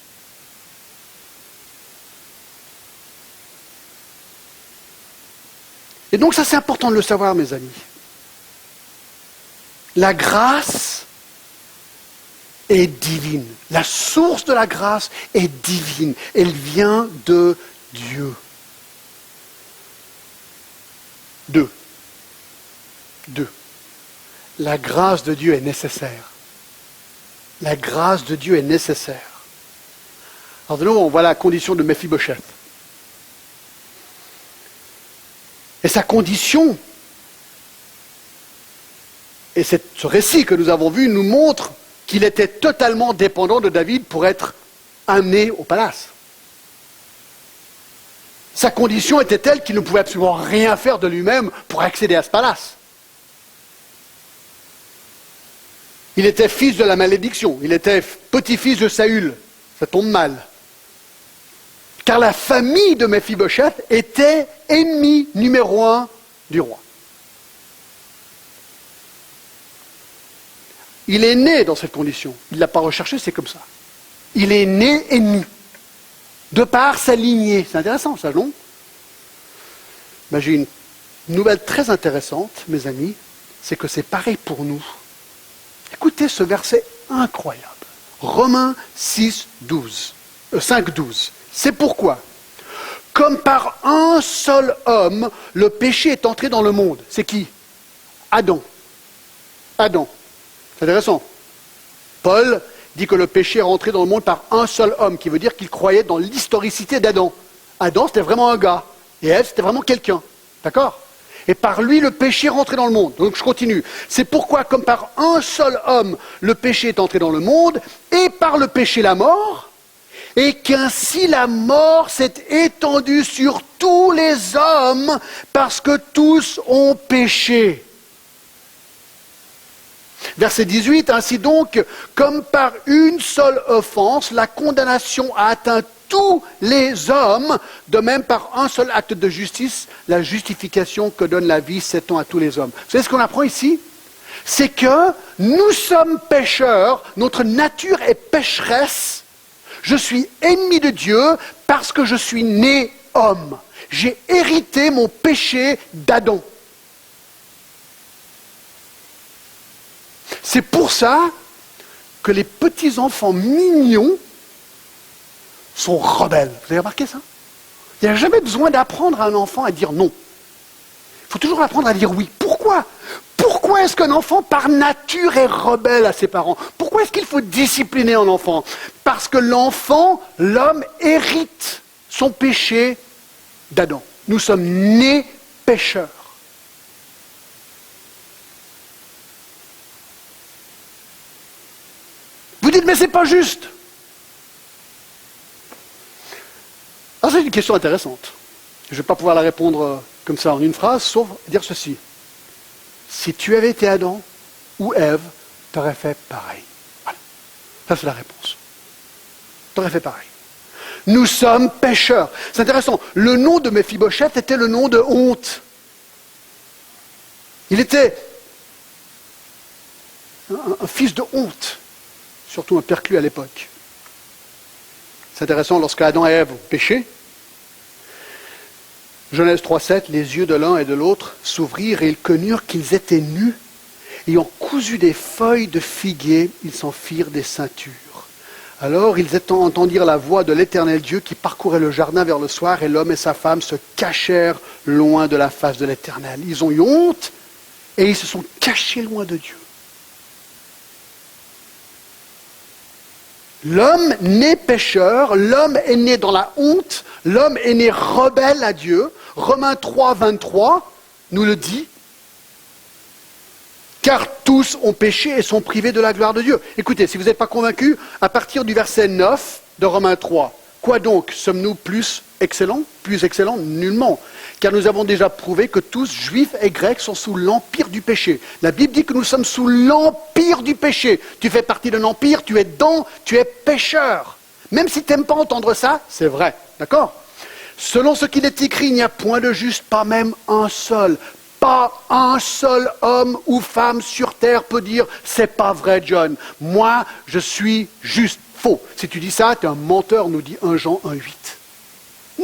Et donc ça c'est important de le savoir, mes amis. La grâce est divine. La source de la grâce est divine. Elle vient de Dieu. Deux. La grâce de Dieu est nécessaire. La grâce de Dieu est nécessaire. Alors de nouveau, on voit la condition de Méphibosheth. Et sa condition, et ce récit que nous avons vu nous montre qu'il était totalement dépendant de David pour être amené au palace. Sa condition était telle qu'il ne pouvait absolument rien faire de lui-même pour accéder à ce palace. Il était fils de la malédiction, il était petit-fils de Saül, ça tombe mal. Car la famille de Méphibosheth était ennemi numéro 1 du roi. Il est né dans cette condition. Il ne l'a pas recherché, c'est comme ça. Il est né ennemi. De par sa lignée. C'est intéressant ça, non? Ben, j'ai une nouvelle très intéressante, mes amis, c'est que c'est pareil pour nous. Écoutez ce verset incroyable. Romains 5, 12. C'est pourquoi, comme par un seul homme, le péché est entré dans le monde. C'est qui? Adam. C'est intéressant. Paul dit que le péché est rentré dans le monde par un seul homme, qui veut dire qu'il croyait dans l'historicité d'Adam. Adam, c'était vraiment un gars. Et Ève, c'était vraiment quelqu'un. D'accord? Et par lui, le péché est rentré dans le monde. Donc je continue. C'est pourquoi, comme par un seul homme, le péché est entré dans le monde, et par le péché la mort, et qu'ainsi la mort s'est étendue sur tous les hommes, parce que tous ont péché. Verset 18, ainsi donc, comme par une seule offense, la condamnation a atteint tous les hommes, de même par un seul acte de justice, la justification que donne la vie s'étend à tous les hommes. Vous savez ce qu'on apprend ici? C'est que nous sommes pécheurs, notre nature est pécheresse, je suis ennemi de Dieu parce que je suis né homme. J'ai hérité mon péché d'Adam. C'est pour ça que les petits-enfants mignons sont rebelles. Vous avez remarqué ça? Il n'y a jamais besoin d'apprendre à un enfant à dire non. Il faut toujours apprendre à dire oui. Pourquoi? Pourquoi est-ce qu'un enfant, par nature, est rebelle à ses parents? Pourquoi est-ce qu'il faut discipliner un enfant? Parce que l'enfant, l'homme, hérite son péché d'Adam. Nous sommes nés pécheurs. Vous dites, mais c'est pas juste. Ah, c'est une question intéressante. Je ne vais pas pouvoir la répondre comme ça en une phrase, sauf dire ceci. Si tu avais été Adam ou Ève, tu aurais fait pareil. Voilà. Ça, c'est la réponse. Tu aurais fait pareil. Nous sommes pécheurs. C'est intéressant. Le nom de Méphibosheth était le nom de honte. Il était un fils de honte. Surtout un perclus à l'époque. C'est intéressant, lorsque Adam et Ève ont péché, Genèse 3,7, les yeux de l'un et de l'autre s'ouvrirent et ils connurent qu'ils étaient nus. Ayant cousu des feuilles de figuier, ils s'en firent des ceintures. Alors ils entendirent la voix de l'Éternel Dieu qui parcourait le jardin vers le soir, et l'homme et sa femme se cachèrent loin de la face de l'Éternel. Ils ont eu honte et ils se sont cachés loin de Dieu. L'homme né pécheur, l'homme est né dans la honte, l'homme est né rebelle à Dieu. Romains 3, 23 nous le dit. Car tous ont péché et sont privés de la gloire de Dieu. Écoutez, si vous n'êtes pas convaincus, à partir du verset 9 de Romains 3, quoi donc? Sommes-nous plus excellents? Plus excellents? Nullement. Car nous avons déjà prouvé que tous, juifs et grecs, sont sous l'empire du péché. La Bible dit que nous sommes sous l'empire du péché. Tu fais partie d'un empire, tu es dedans, tu es pécheur. Même si tu n'aimes pas entendre ça, c'est vrai. D'accord? Selon ce qu'il est écrit, il n'y a point de juste, pas même un seul. Pas un seul homme ou femme sur terre peut dire « c'est pas vrai, John, moi je suis juste faux ». Si tu dis ça, tu es un menteur, nous dit 1 Jean 1,8.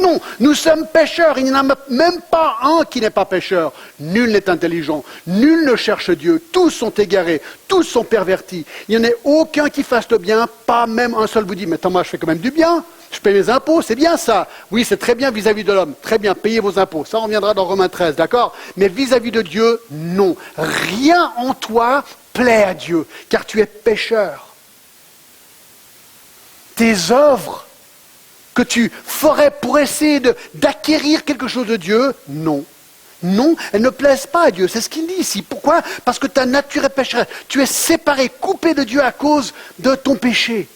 Non, nous sommes pécheurs, il n'y en a même pas un qui n'est pas pécheur. Nul n'est intelligent, nul ne cherche Dieu, tous sont égarés, tous sont pervertis. Il n'y en a aucun qui fasse le bien, pas même un seul vous dit « mais attends, moi je fais quand même du bien ». Je paye mes impôts, c'est bien ça. Oui, c'est très bien vis-à-vis de l'homme. Très bien, payez vos impôts. Ça, on reviendra dans Romains 13, d'accord? Mais vis-à-vis de Dieu, non. Rien en toi plaît à Dieu, car tu es pécheur. Tes œuvres que tu ferais pour essayer d'acquérir quelque chose de Dieu, non. Non, elles ne plaisent pas à Dieu. C'est ce qu'il dit ici. Pourquoi? Parce que ta nature est pécheresse. Tu es séparé, coupé de Dieu à cause de ton péché.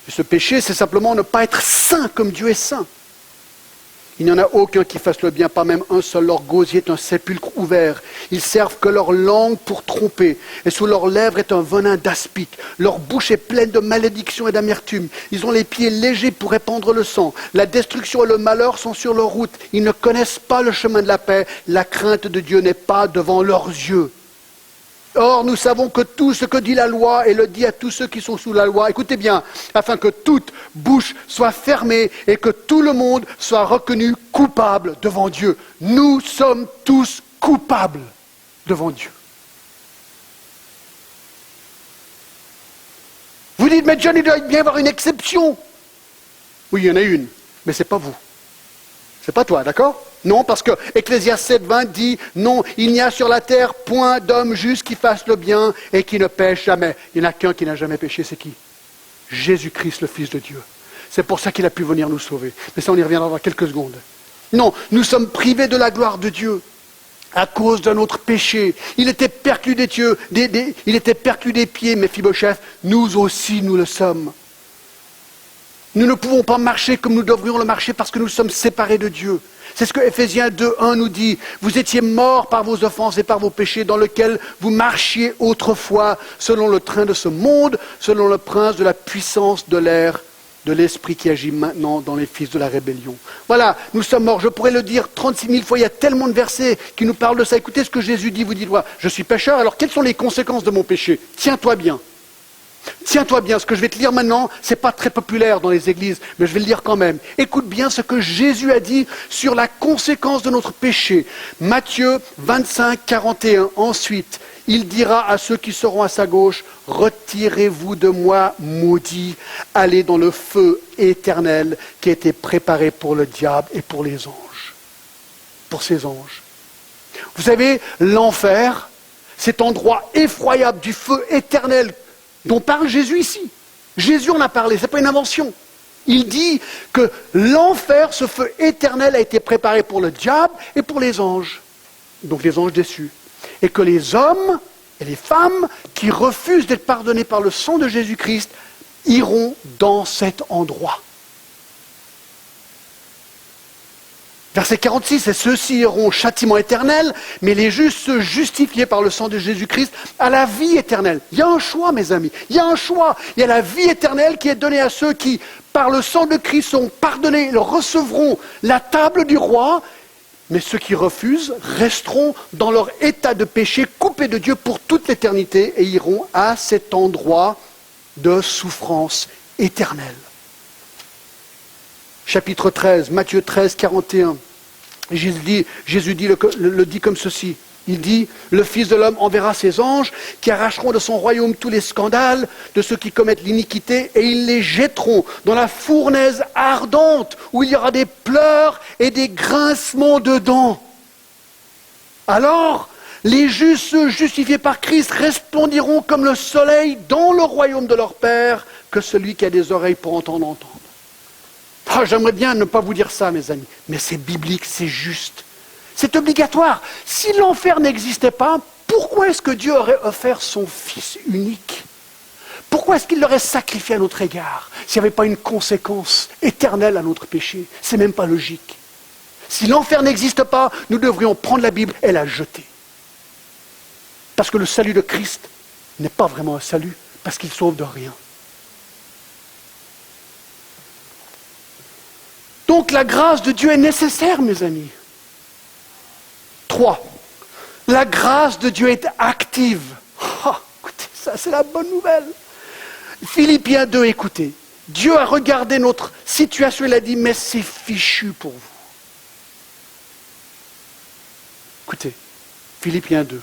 Et ce péché, c'est simplement ne pas être saint comme Dieu est saint. Il n'y en a aucun qui fasse le bien, pas même un seul. Leur gosier est un sépulcre ouvert. Ils servent que leur langue pour tromper. Et sous leurs lèvres est un venin d'aspic. Leur bouche est pleine de malédiction et d'amertume. Ils ont les pieds légers pour répandre le sang. La destruction et le malheur sont sur leur route. Ils ne connaissent pas le chemin de la paix. La crainte de Dieu n'est pas devant leurs yeux. Or, nous savons que tout ce que dit la loi, et le dit à tous ceux qui sont sous la loi, écoutez bien, afin que toute bouche soit fermée et que tout le monde soit reconnu coupable devant Dieu. Nous sommes tous coupables devant Dieu. Vous dites, mais John, il doit bien y avoir une exception. Oui, il y en a une, mais ce n'est pas vous. Ce n'est pas toi, d'accord? Non, parce que Ecclésiaste 7, 20 dit « Non, il n'y a sur la terre point d'homme juste qui fasse le bien et qui ne pêche jamais. » Il n'y en a qu'un qui n'a jamais péché, c'est qui? Jésus-Christ, le Fils de Dieu. C'est pour ça qu'il a pu venir nous sauver. Mais ça, on y reviendra dans quelques secondes. Non, nous sommes privés de la gloire de Dieu à cause de notre péché. Il était perclus des pieds, Méphibosheth. Nous aussi, nous le sommes. Nous ne pouvons pas marcher comme nous devrions le marcher parce que nous sommes séparés de Dieu. C'est ce que Ephésiens 2:1 nous dit. Vous étiez morts par vos offenses et par vos péchés dans lesquels vous marchiez autrefois selon le train de ce monde, selon le prince de la puissance de l'air, de l'esprit qui agit maintenant dans les fils de la rébellion. Voilà, nous sommes morts. Je pourrais le dire 36 000 fois. Il y a tellement de versets qui nous parlent de ça. Écoutez ce que Jésus dit. Vous dites, ouais, je suis pécheur. Alors quelles sont les conséquences de mon péché? Tiens-toi bien. Tiens-toi bien, ce que je vais te lire maintenant, ce n'est pas très populaire dans les églises, mais je vais le lire quand même. Écoute bien ce que Jésus a dit sur la conséquence de notre péché. Matthieu 25, 41. Ensuite, il dira à ceux qui seront à sa gauche, « Retirez-vous de moi, maudits, allez dans le feu éternel qui a été préparé pour le diable et pour les anges. » Pour ses anges. Vous savez, l'enfer, cet endroit effroyable du feu éternel dont parle Jésus ici. Jésus en a parlé, ce n'est pas une invention. Il dit que l'enfer, ce feu éternel, a été préparé pour le diable et pour les anges. Donc les anges déçus. Et que les hommes et les femmes qui refusent d'être pardonnés par le sang de Jésus-Christ iront dans cet endroit. Verset 46, et ceux-ci auront au châtiment éternel, mais les justes se justifiés par le sang de Jésus-Christ à la vie éternelle. Il y a un choix, mes amis, il y a un choix. Il y a la vie éternelle qui est donnée à ceux qui, par le sang de Christ, sont pardonnés, ils recevront la table du roi, mais ceux qui refusent resteront dans leur état de péché, coupés de Dieu pour toute l'éternité, et iront à cet endroit de souffrance éternelle. Chapitre 13, Matthieu 13, 41. Jésus dit le dit comme ceci. Il dit, le Fils de l'homme enverra ses anges qui arracheront de son royaume tous les scandales de ceux qui commettent l'iniquité et ils les jetteront dans la fournaise ardente où il y aura des pleurs et des grincements de dents. Alors, les justes justifiés par Christ resplendiront comme le soleil dans le royaume de leur Père, que celui qui a des oreilles pour entendre. Ah, j'aimerais bien ne pas vous dire ça, mes amis, mais c'est biblique, c'est juste. C'est obligatoire. Si l'enfer n'existait pas, pourquoi est-ce que Dieu aurait offert son Fils unique? Pourquoi est-ce qu'il l'aurait sacrifié à notre égard s'il n'y avait pas une conséquence éternelle à notre péché? C'est même pas logique. Si l'enfer n'existe pas, nous devrions prendre la Bible et la jeter. Parce que le salut de Christ n'est pas vraiment un salut, parce qu'il sauve de rien. Donc la grâce de Dieu est nécessaire, mes amis. 3. La grâce de Dieu est active. Oh, écoutez, ça c'est la bonne nouvelle. Philippiens 2, écoutez. Dieu a regardé notre situation, il a dit, mais c'est fichu pour vous. Écoutez, Philippiens 2.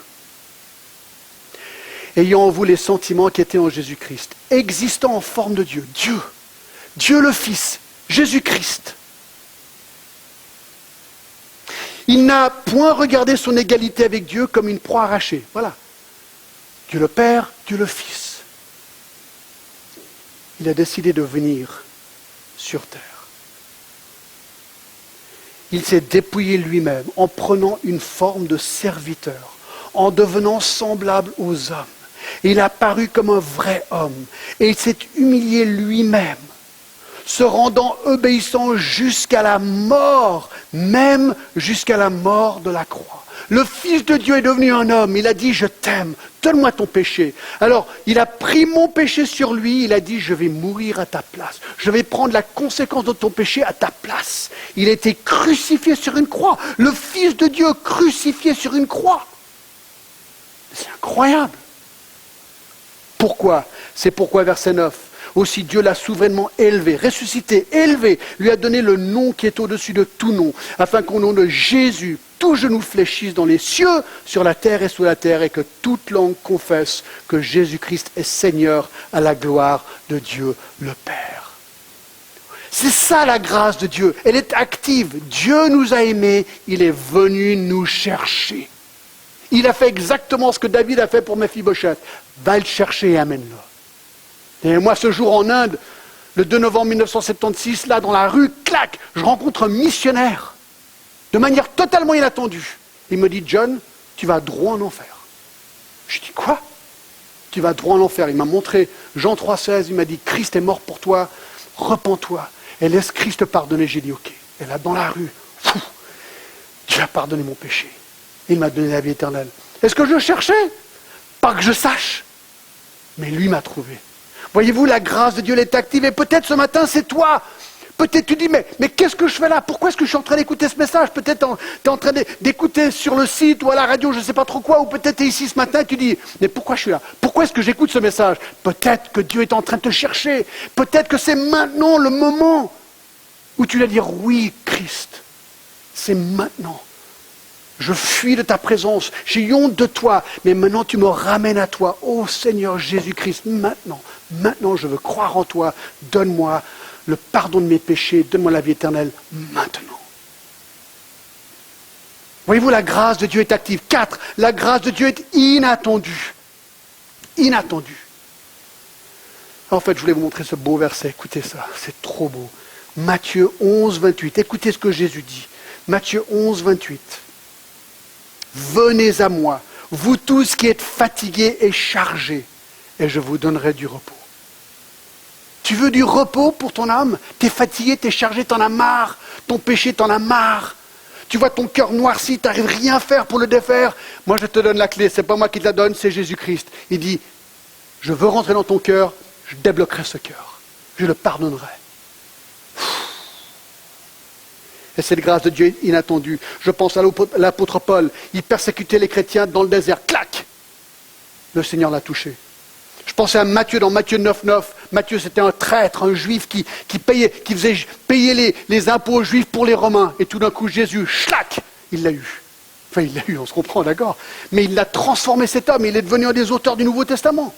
Ayant en vous les sentiments qui étaient en Jésus-Christ, existant en forme de Dieu, Dieu le Fils, Jésus-Christ. Il n'a point regardé son égalité avec Dieu comme une proie arrachée. Voilà. Dieu le Père, Dieu le Fils. Il a décidé de venir sur terre. Il s'est dépouillé lui-même en prenant une forme de serviteur, en devenant semblable aux hommes. Et il a paru comme un vrai homme. Et il s'est humilié lui-même, se rendant obéissant jusqu'à la mort, même jusqu'à la mort de la croix. Le Fils de Dieu est devenu un homme, il a dit, je t'aime, donne-moi ton péché. Alors, il a pris mon péché sur lui, il a dit, je vais mourir à ta place. Je vais prendre la conséquence de ton péché à ta place. Il a été crucifié sur une croix. Le Fils de Dieu crucifié sur une croix. C'est incroyable. Pourquoi? C'est pourquoi, verset 9, aussi Dieu l'a souverainement élevé, ressuscité, élevé, lui a donné le nom qui est au-dessus de tout nom, afin qu'au nom de Jésus, tout genou fléchisse dans les cieux, sur la terre et sous la terre, et que toute langue confesse que Jésus-Christ est Seigneur à la gloire de Dieu le Père. C'est ça la grâce de Dieu, elle est active. Dieu nous a aimés, il est venu nous chercher. Il a fait exactement ce que David a fait pour Mephibosheth. Va le chercher et amène-le. Et moi, ce jour en Inde, le 2 novembre 1976, là, dans la rue, clac, je rencontre un missionnaire, de manière totalement inattendue. Il me dit, John, tu vas droit en enfer. Je dis, quoi? Tu vas droit en enfer. Il m'a montré Jean 3,16, il m'a dit, Christ est mort pour toi, repens-toi, et laisse Christ te pardonner. J'ai dit, ok. Et là, dans la rue, Dieu a pardonné mon péché. Il m'a donné la vie éternelle. Est-ce que je cherchais? Pas que je sache. Mais lui m'a trouvé. Voyez-vous, la grâce de Dieu elle est active. Et peut-être ce matin, c'est toi. Peut-être tu dis, mais qu'est-ce que je fais là? Pourquoi est-ce que je suis en train d'écouter ce message? Peut-être tu es en train d'écouter sur le site ou à la radio, je ne sais pas trop quoi. Ou peut-être tu es ici ce matin et tu dis, mais pourquoi je suis là? Pourquoi est-ce que j'écoute ce message? Peut-être que Dieu est en train de te chercher. Peut-être que c'est maintenant le moment où tu vas dire, oui, Christ, c'est maintenant. Je fuis de ta présence, j'ai honte de toi, mais maintenant tu me ramènes à toi. Oh Seigneur Jésus-Christ, maintenant je veux croire en toi. Donne-moi le pardon de mes péchés, donne-moi la vie éternelle maintenant. Voyez-vous, la grâce de Dieu est active. 4, la grâce de Dieu est inattendue. Inattendue. En fait, je voulais vous montrer ce beau verset. Écoutez ça, c'est trop beau. Matthieu 11, 28. Écoutez ce que Jésus dit. Matthieu 11, 28. Venez à moi, vous tous qui êtes fatigués et chargés, et je vous donnerai du repos. Tu veux du repos pour ton âme? T'es fatigué, t'es chargé, t'en as marre. Ton péché, t'en as marre. Tu vois ton cœur noirci, t'arrives rien à faire pour le défaire. Moi, je te donne la clé. C'est pas moi qui te la donne, c'est Jésus-Christ. Il dit, je veux rentrer dans ton cœur, je débloquerai ce cœur. Je le pardonnerai. Et cette grâce de Dieu inattendue. Je pense à l'apôtre Paul. Il persécutait les chrétiens dans le désert. Clac! Le Seigneur l'a touché. Je pensais à Matthieu dans Matthieu 9,9. Matthieu, c'était un traître, un juif qui faisait payer les impôts aux juifs pour les Romains. Et tout d'un coup, Jésus, schlac, il l'a eu. Enfin, il l'a eu, on se comprend, d'accord. Mais il l'a transformé, cet homme. Il est devenu un des auteurs du Nouveau Testament.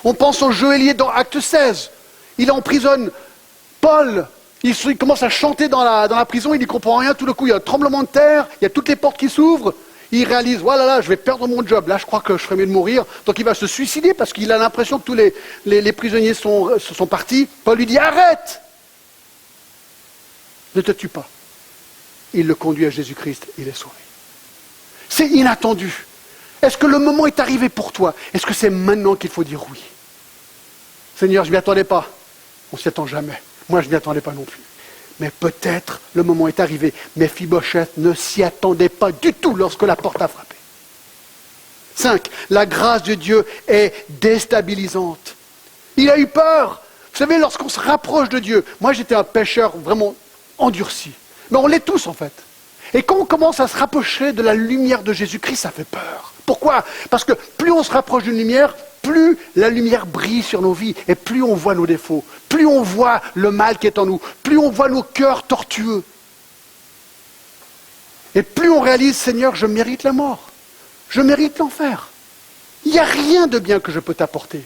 On pense au Joëlier dans Acte 16. Il emprisonne Paul. Il commence à chanter dans la prison, il n'y comprend rien. Tout d'un coup, il y a un tremblement de terre, il y a toutes les portes qui s'ouvrent. Il réalise, voilà, là, je vais perdre mon job. Là, je crois que je ferais mieux de mourir. Donc, il va se suicider parce qu'il a l'impression que tous les prisonniers sont partis. Paul lui dit, arrête! Ne te tue pas. Il le conduit à Jésus-Christ, il est sauvé. C'est inattendu. Est-ce que le moment est arrivé pour toi? Est-ce que c'est maintenant qu'il faut dire oui? Seigneur, je ne m'y attendais pas. On ne s'y attend jamais. Moi, je ne m'y attendais pas non plus. Mais peut-être le moment est arrivé. Méphibosheth ne s'y attendait pas du tout lorsque la porte a frappé. 5. La grâce de Dieu est déstabilisante. Il a eu peur. Vous savez, lorsqu'on se rapproche de Dieu, moi j'étais un pécheur vraiment endurci. Mais on l'est tous en fait. Et quand on commence à se rapprocher de la lumière de Jésus-Christ, ça fait peur. Pourquoi? Parce que plus on se rapproche d'une lumière, plus la lumière brille sur nos vies et plus on voit nos défauts, plus on voit le mal qui est en nous, plus on voit nos cœurs tortueux. Et plus on réalise, Seigneur, je mérite la mort, je mérite l'enfer. Il n'y a rien de bien que je peux t'apporter.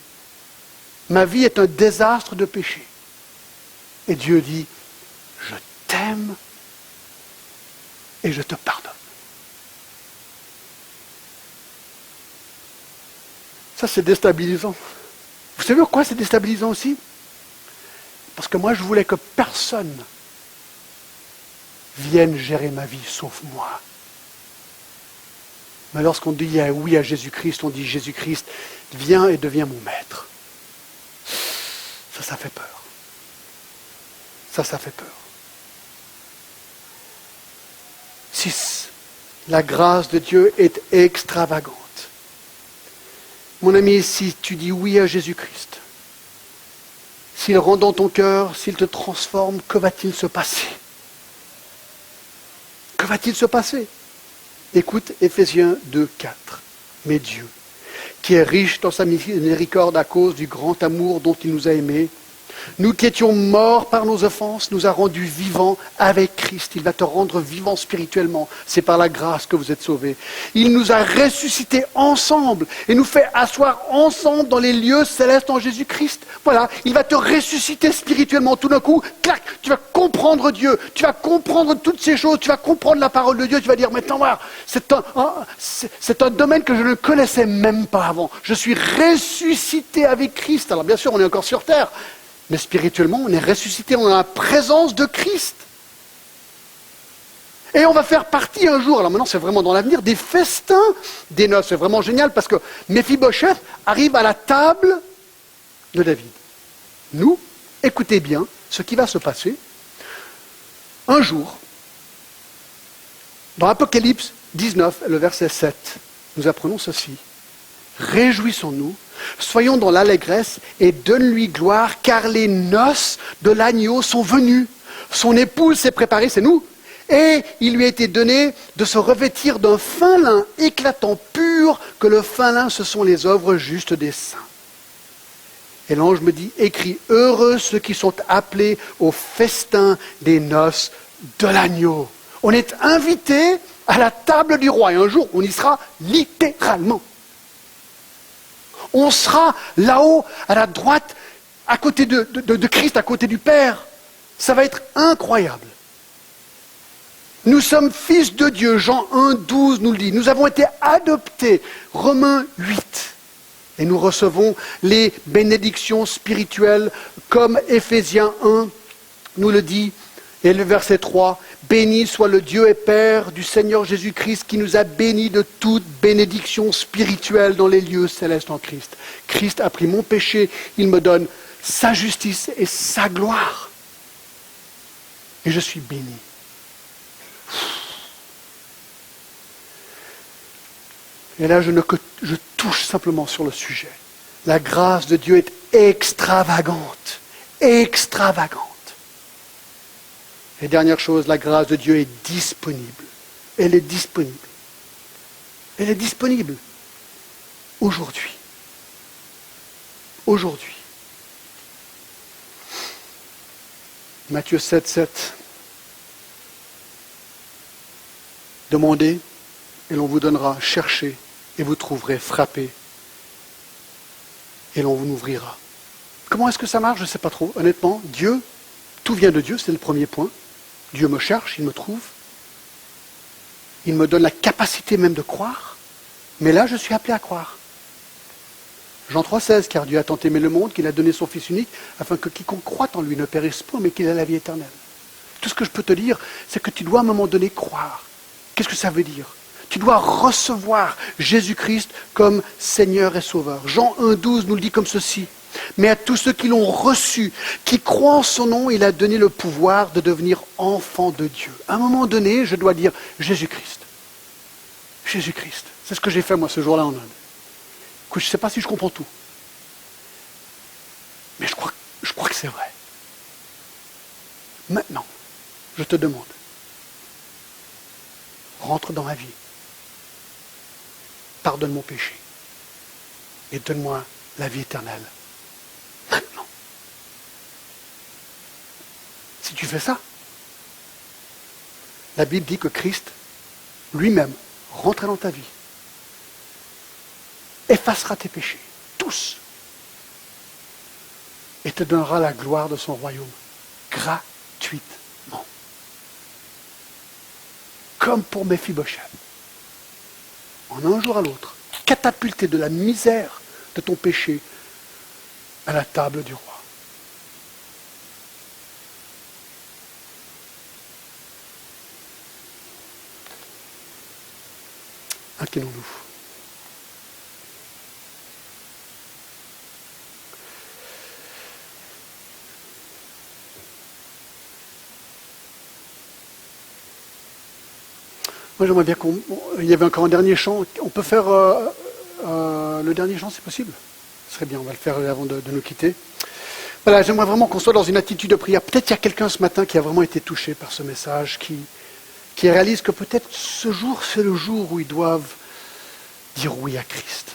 Ma vie est un désastre de péché. Et Dieu dit, je t'aime et je te pardonne. Ça, c'est déstabilisant. Vous savez pourquoi c'est déstabilisant aussi? Parce que moi, je voulais que personne vienne gérer ma vie, sauf moi. Mais lorsqu'on dit oui à Jésus-Christ, on dit Jésus-Christ, viens et deviens mon maître. Ça fait peur. Ça fait peur. 6. La grâce de Dieu est extravagante. Mon ami, si tu dis oui à Jésus-Christ, s'il rentre dans ton cœur, s'il te transforme, que va-t-il se passer? Que va-t-il se passer? Écoute Éphésiens 2, 4. Mais Dieu, qui est riche dans sa miséricorde à cause du grand amour dont il nous a aimés, nous qui étions morts par nos offenses, nous a rendus vivants avec Christ. Il va te rendre vivant spirituellement. C'est par la grâce que vous êtes sauvés. Il nous a ressuscités ensemble et nous fait asseoir ensemble dans les lieux célestes en Jésus-Christ. Voilà, il va te ressusciter spirituellement. Tout d'un coup, clac, tu vas comprendre Dieu, tu vas comprendre toutes ces choses, tu vas comprendre la parole de Dieu, tu vas dire, maintenant, voilà, c'est un domaine que je ne connaissais même pas avant. Je suis ressuscité avec Christ. Alors bien sûr, on est encore sur terre. Mais spirituellement, on est ressuscité, on a la présence de Christ. Et on va faire partie un jour, alors maintenant c'est vraiment dans l'avenir, des festins des noces. C'est vraiment génial parce que Méphibosheth arrive à la table de David. Nous, écoutez bien ce qui va se passer. Un jour, dans Apocalypse 19, le verset 7, nous apprenons ceci. Réjouissons-nous, soyons dans l'allégresse et donne-lui gloire, car les noces de l'agneau sont venues. Son épouse s'est préparée, c'est nous, et il lui a été donné de se revêtir d'un fin lin éclatant, pur, que le fin lin, ce sont les œuvres justes des saints. Et l'ange me dit, écris, heureux ceux qui sont appelés au festin des noces de l'agneau. On est invités à la table du roi, et un jour, on y sera littéralement. On sera là-haut, à la droite, à côté de Christ, à côté du Père. Ça va être incroyable. Nous sommes fils de Dieu, Jean 1, 12 nous le dit. Nous avons été adoptés, Romains 8. Et nous recevons les bénédictions spirituelles, comme Éphésiens 1 nous le dit. Et le verset 3, « Béni soit le Dieu et Père du Seigneur Jésus-Christ qui nous a bénis de toute bénédiction spirituelle dans les lieux célestes en Christ. Christ a pris mon péché, il me donne sa justice et sa gloire. Et je suis béni. » Et là, je touche simplement sur le sujet. La grâce de Dieu est extravagante, extravagante. Et dernière chose, la grâce de Dieu est disponible. Elle est disponible. Elle est disponible. Aujourd'hui. Aujourd'hui. Matthieu 7, 7. Demandez et l'on vous donnera. Cherchez et vous trouverez. Frappez et l'on vous ouvrira. Comment est-ce que ça marche? Je ne sais pas trop. Honnêtement, Dieu, tout vient de Dieu, c'est le premier point. Dieu me cherche, il me trouve. Il me donne la capacité même de croire. Mais là, je suis appelé à croire. Jean 3,16, car Dieu a tant aimé le monde qu'il a donné son Fils unique, afin que quiconque croit en lui ne périsse pas, mais qu'il ait la vie éternelle. Tout ce que je peux te dire, c'est que tu dois à un moment donné croire. Qu'est-ce que ça veut dire? Tu dois recevoir Jésus-Christ comme Seigneur et Sauveur. Jean 1,12 nous le dit comme ceci. Mais à tous ceux qui l'ont reçu, qui croient en son nom, il a donné le pouvoir de devenir enfants de Dieu. À un moment donné, je dois dire Jésus-Christ. Jésus-Christ. C'est ce que j'ai fait moi ce jour-là en Inde. Écoute, je ne sais pas si je comprends tout. Mais je crois que c'est vrai. Maintenant, je te demande, rentre dans ma vie. Pardonne mon péché. Et donne-moi la vie éternelle. Maintenant. Si tu fais ça, la Bible dit que Christ, lui-même, rentrera dans ta vie, effacera tes péchés, tous, et te donnera la gloire de son royaume, gratuitement. Comme pour Méphibosheth. En un jour à l'autre, catapulté de la misère de ton péché à la table du roi. Inclinons-nous. Moi, j'aimerais bien il y avait encore un dernier chant. On peut faire le dernier chant, c'est possible? Ce serait bien, on va le faire avant de nous quitter. Voilà, j'aimerais vraiment qu'on soit dans une attitude de prière. Peut-être qu'il y a quelqu'un ce matin qui a vraiment été touché par ce message, qui réalise que peut-être ce jour, c'est le jour où ils doivent dire oui à Christ.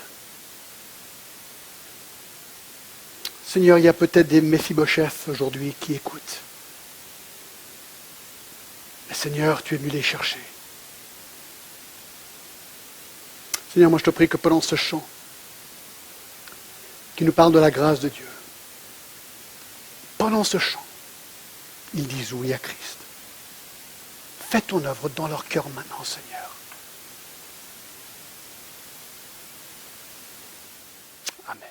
Seigneur, il y a peut-être des Méphibosheth aujourd'hui qui écoutent. Mais Seigneur, tu es venu les chercher. Seigneur, moi je te prie que pendant ce chant, qui nous parle de la grâce de Dieu, pendant ce chant, ils disent oui à Christ. Fais ton œuvre dans leur cœur maintenant, Seigneur. Amen.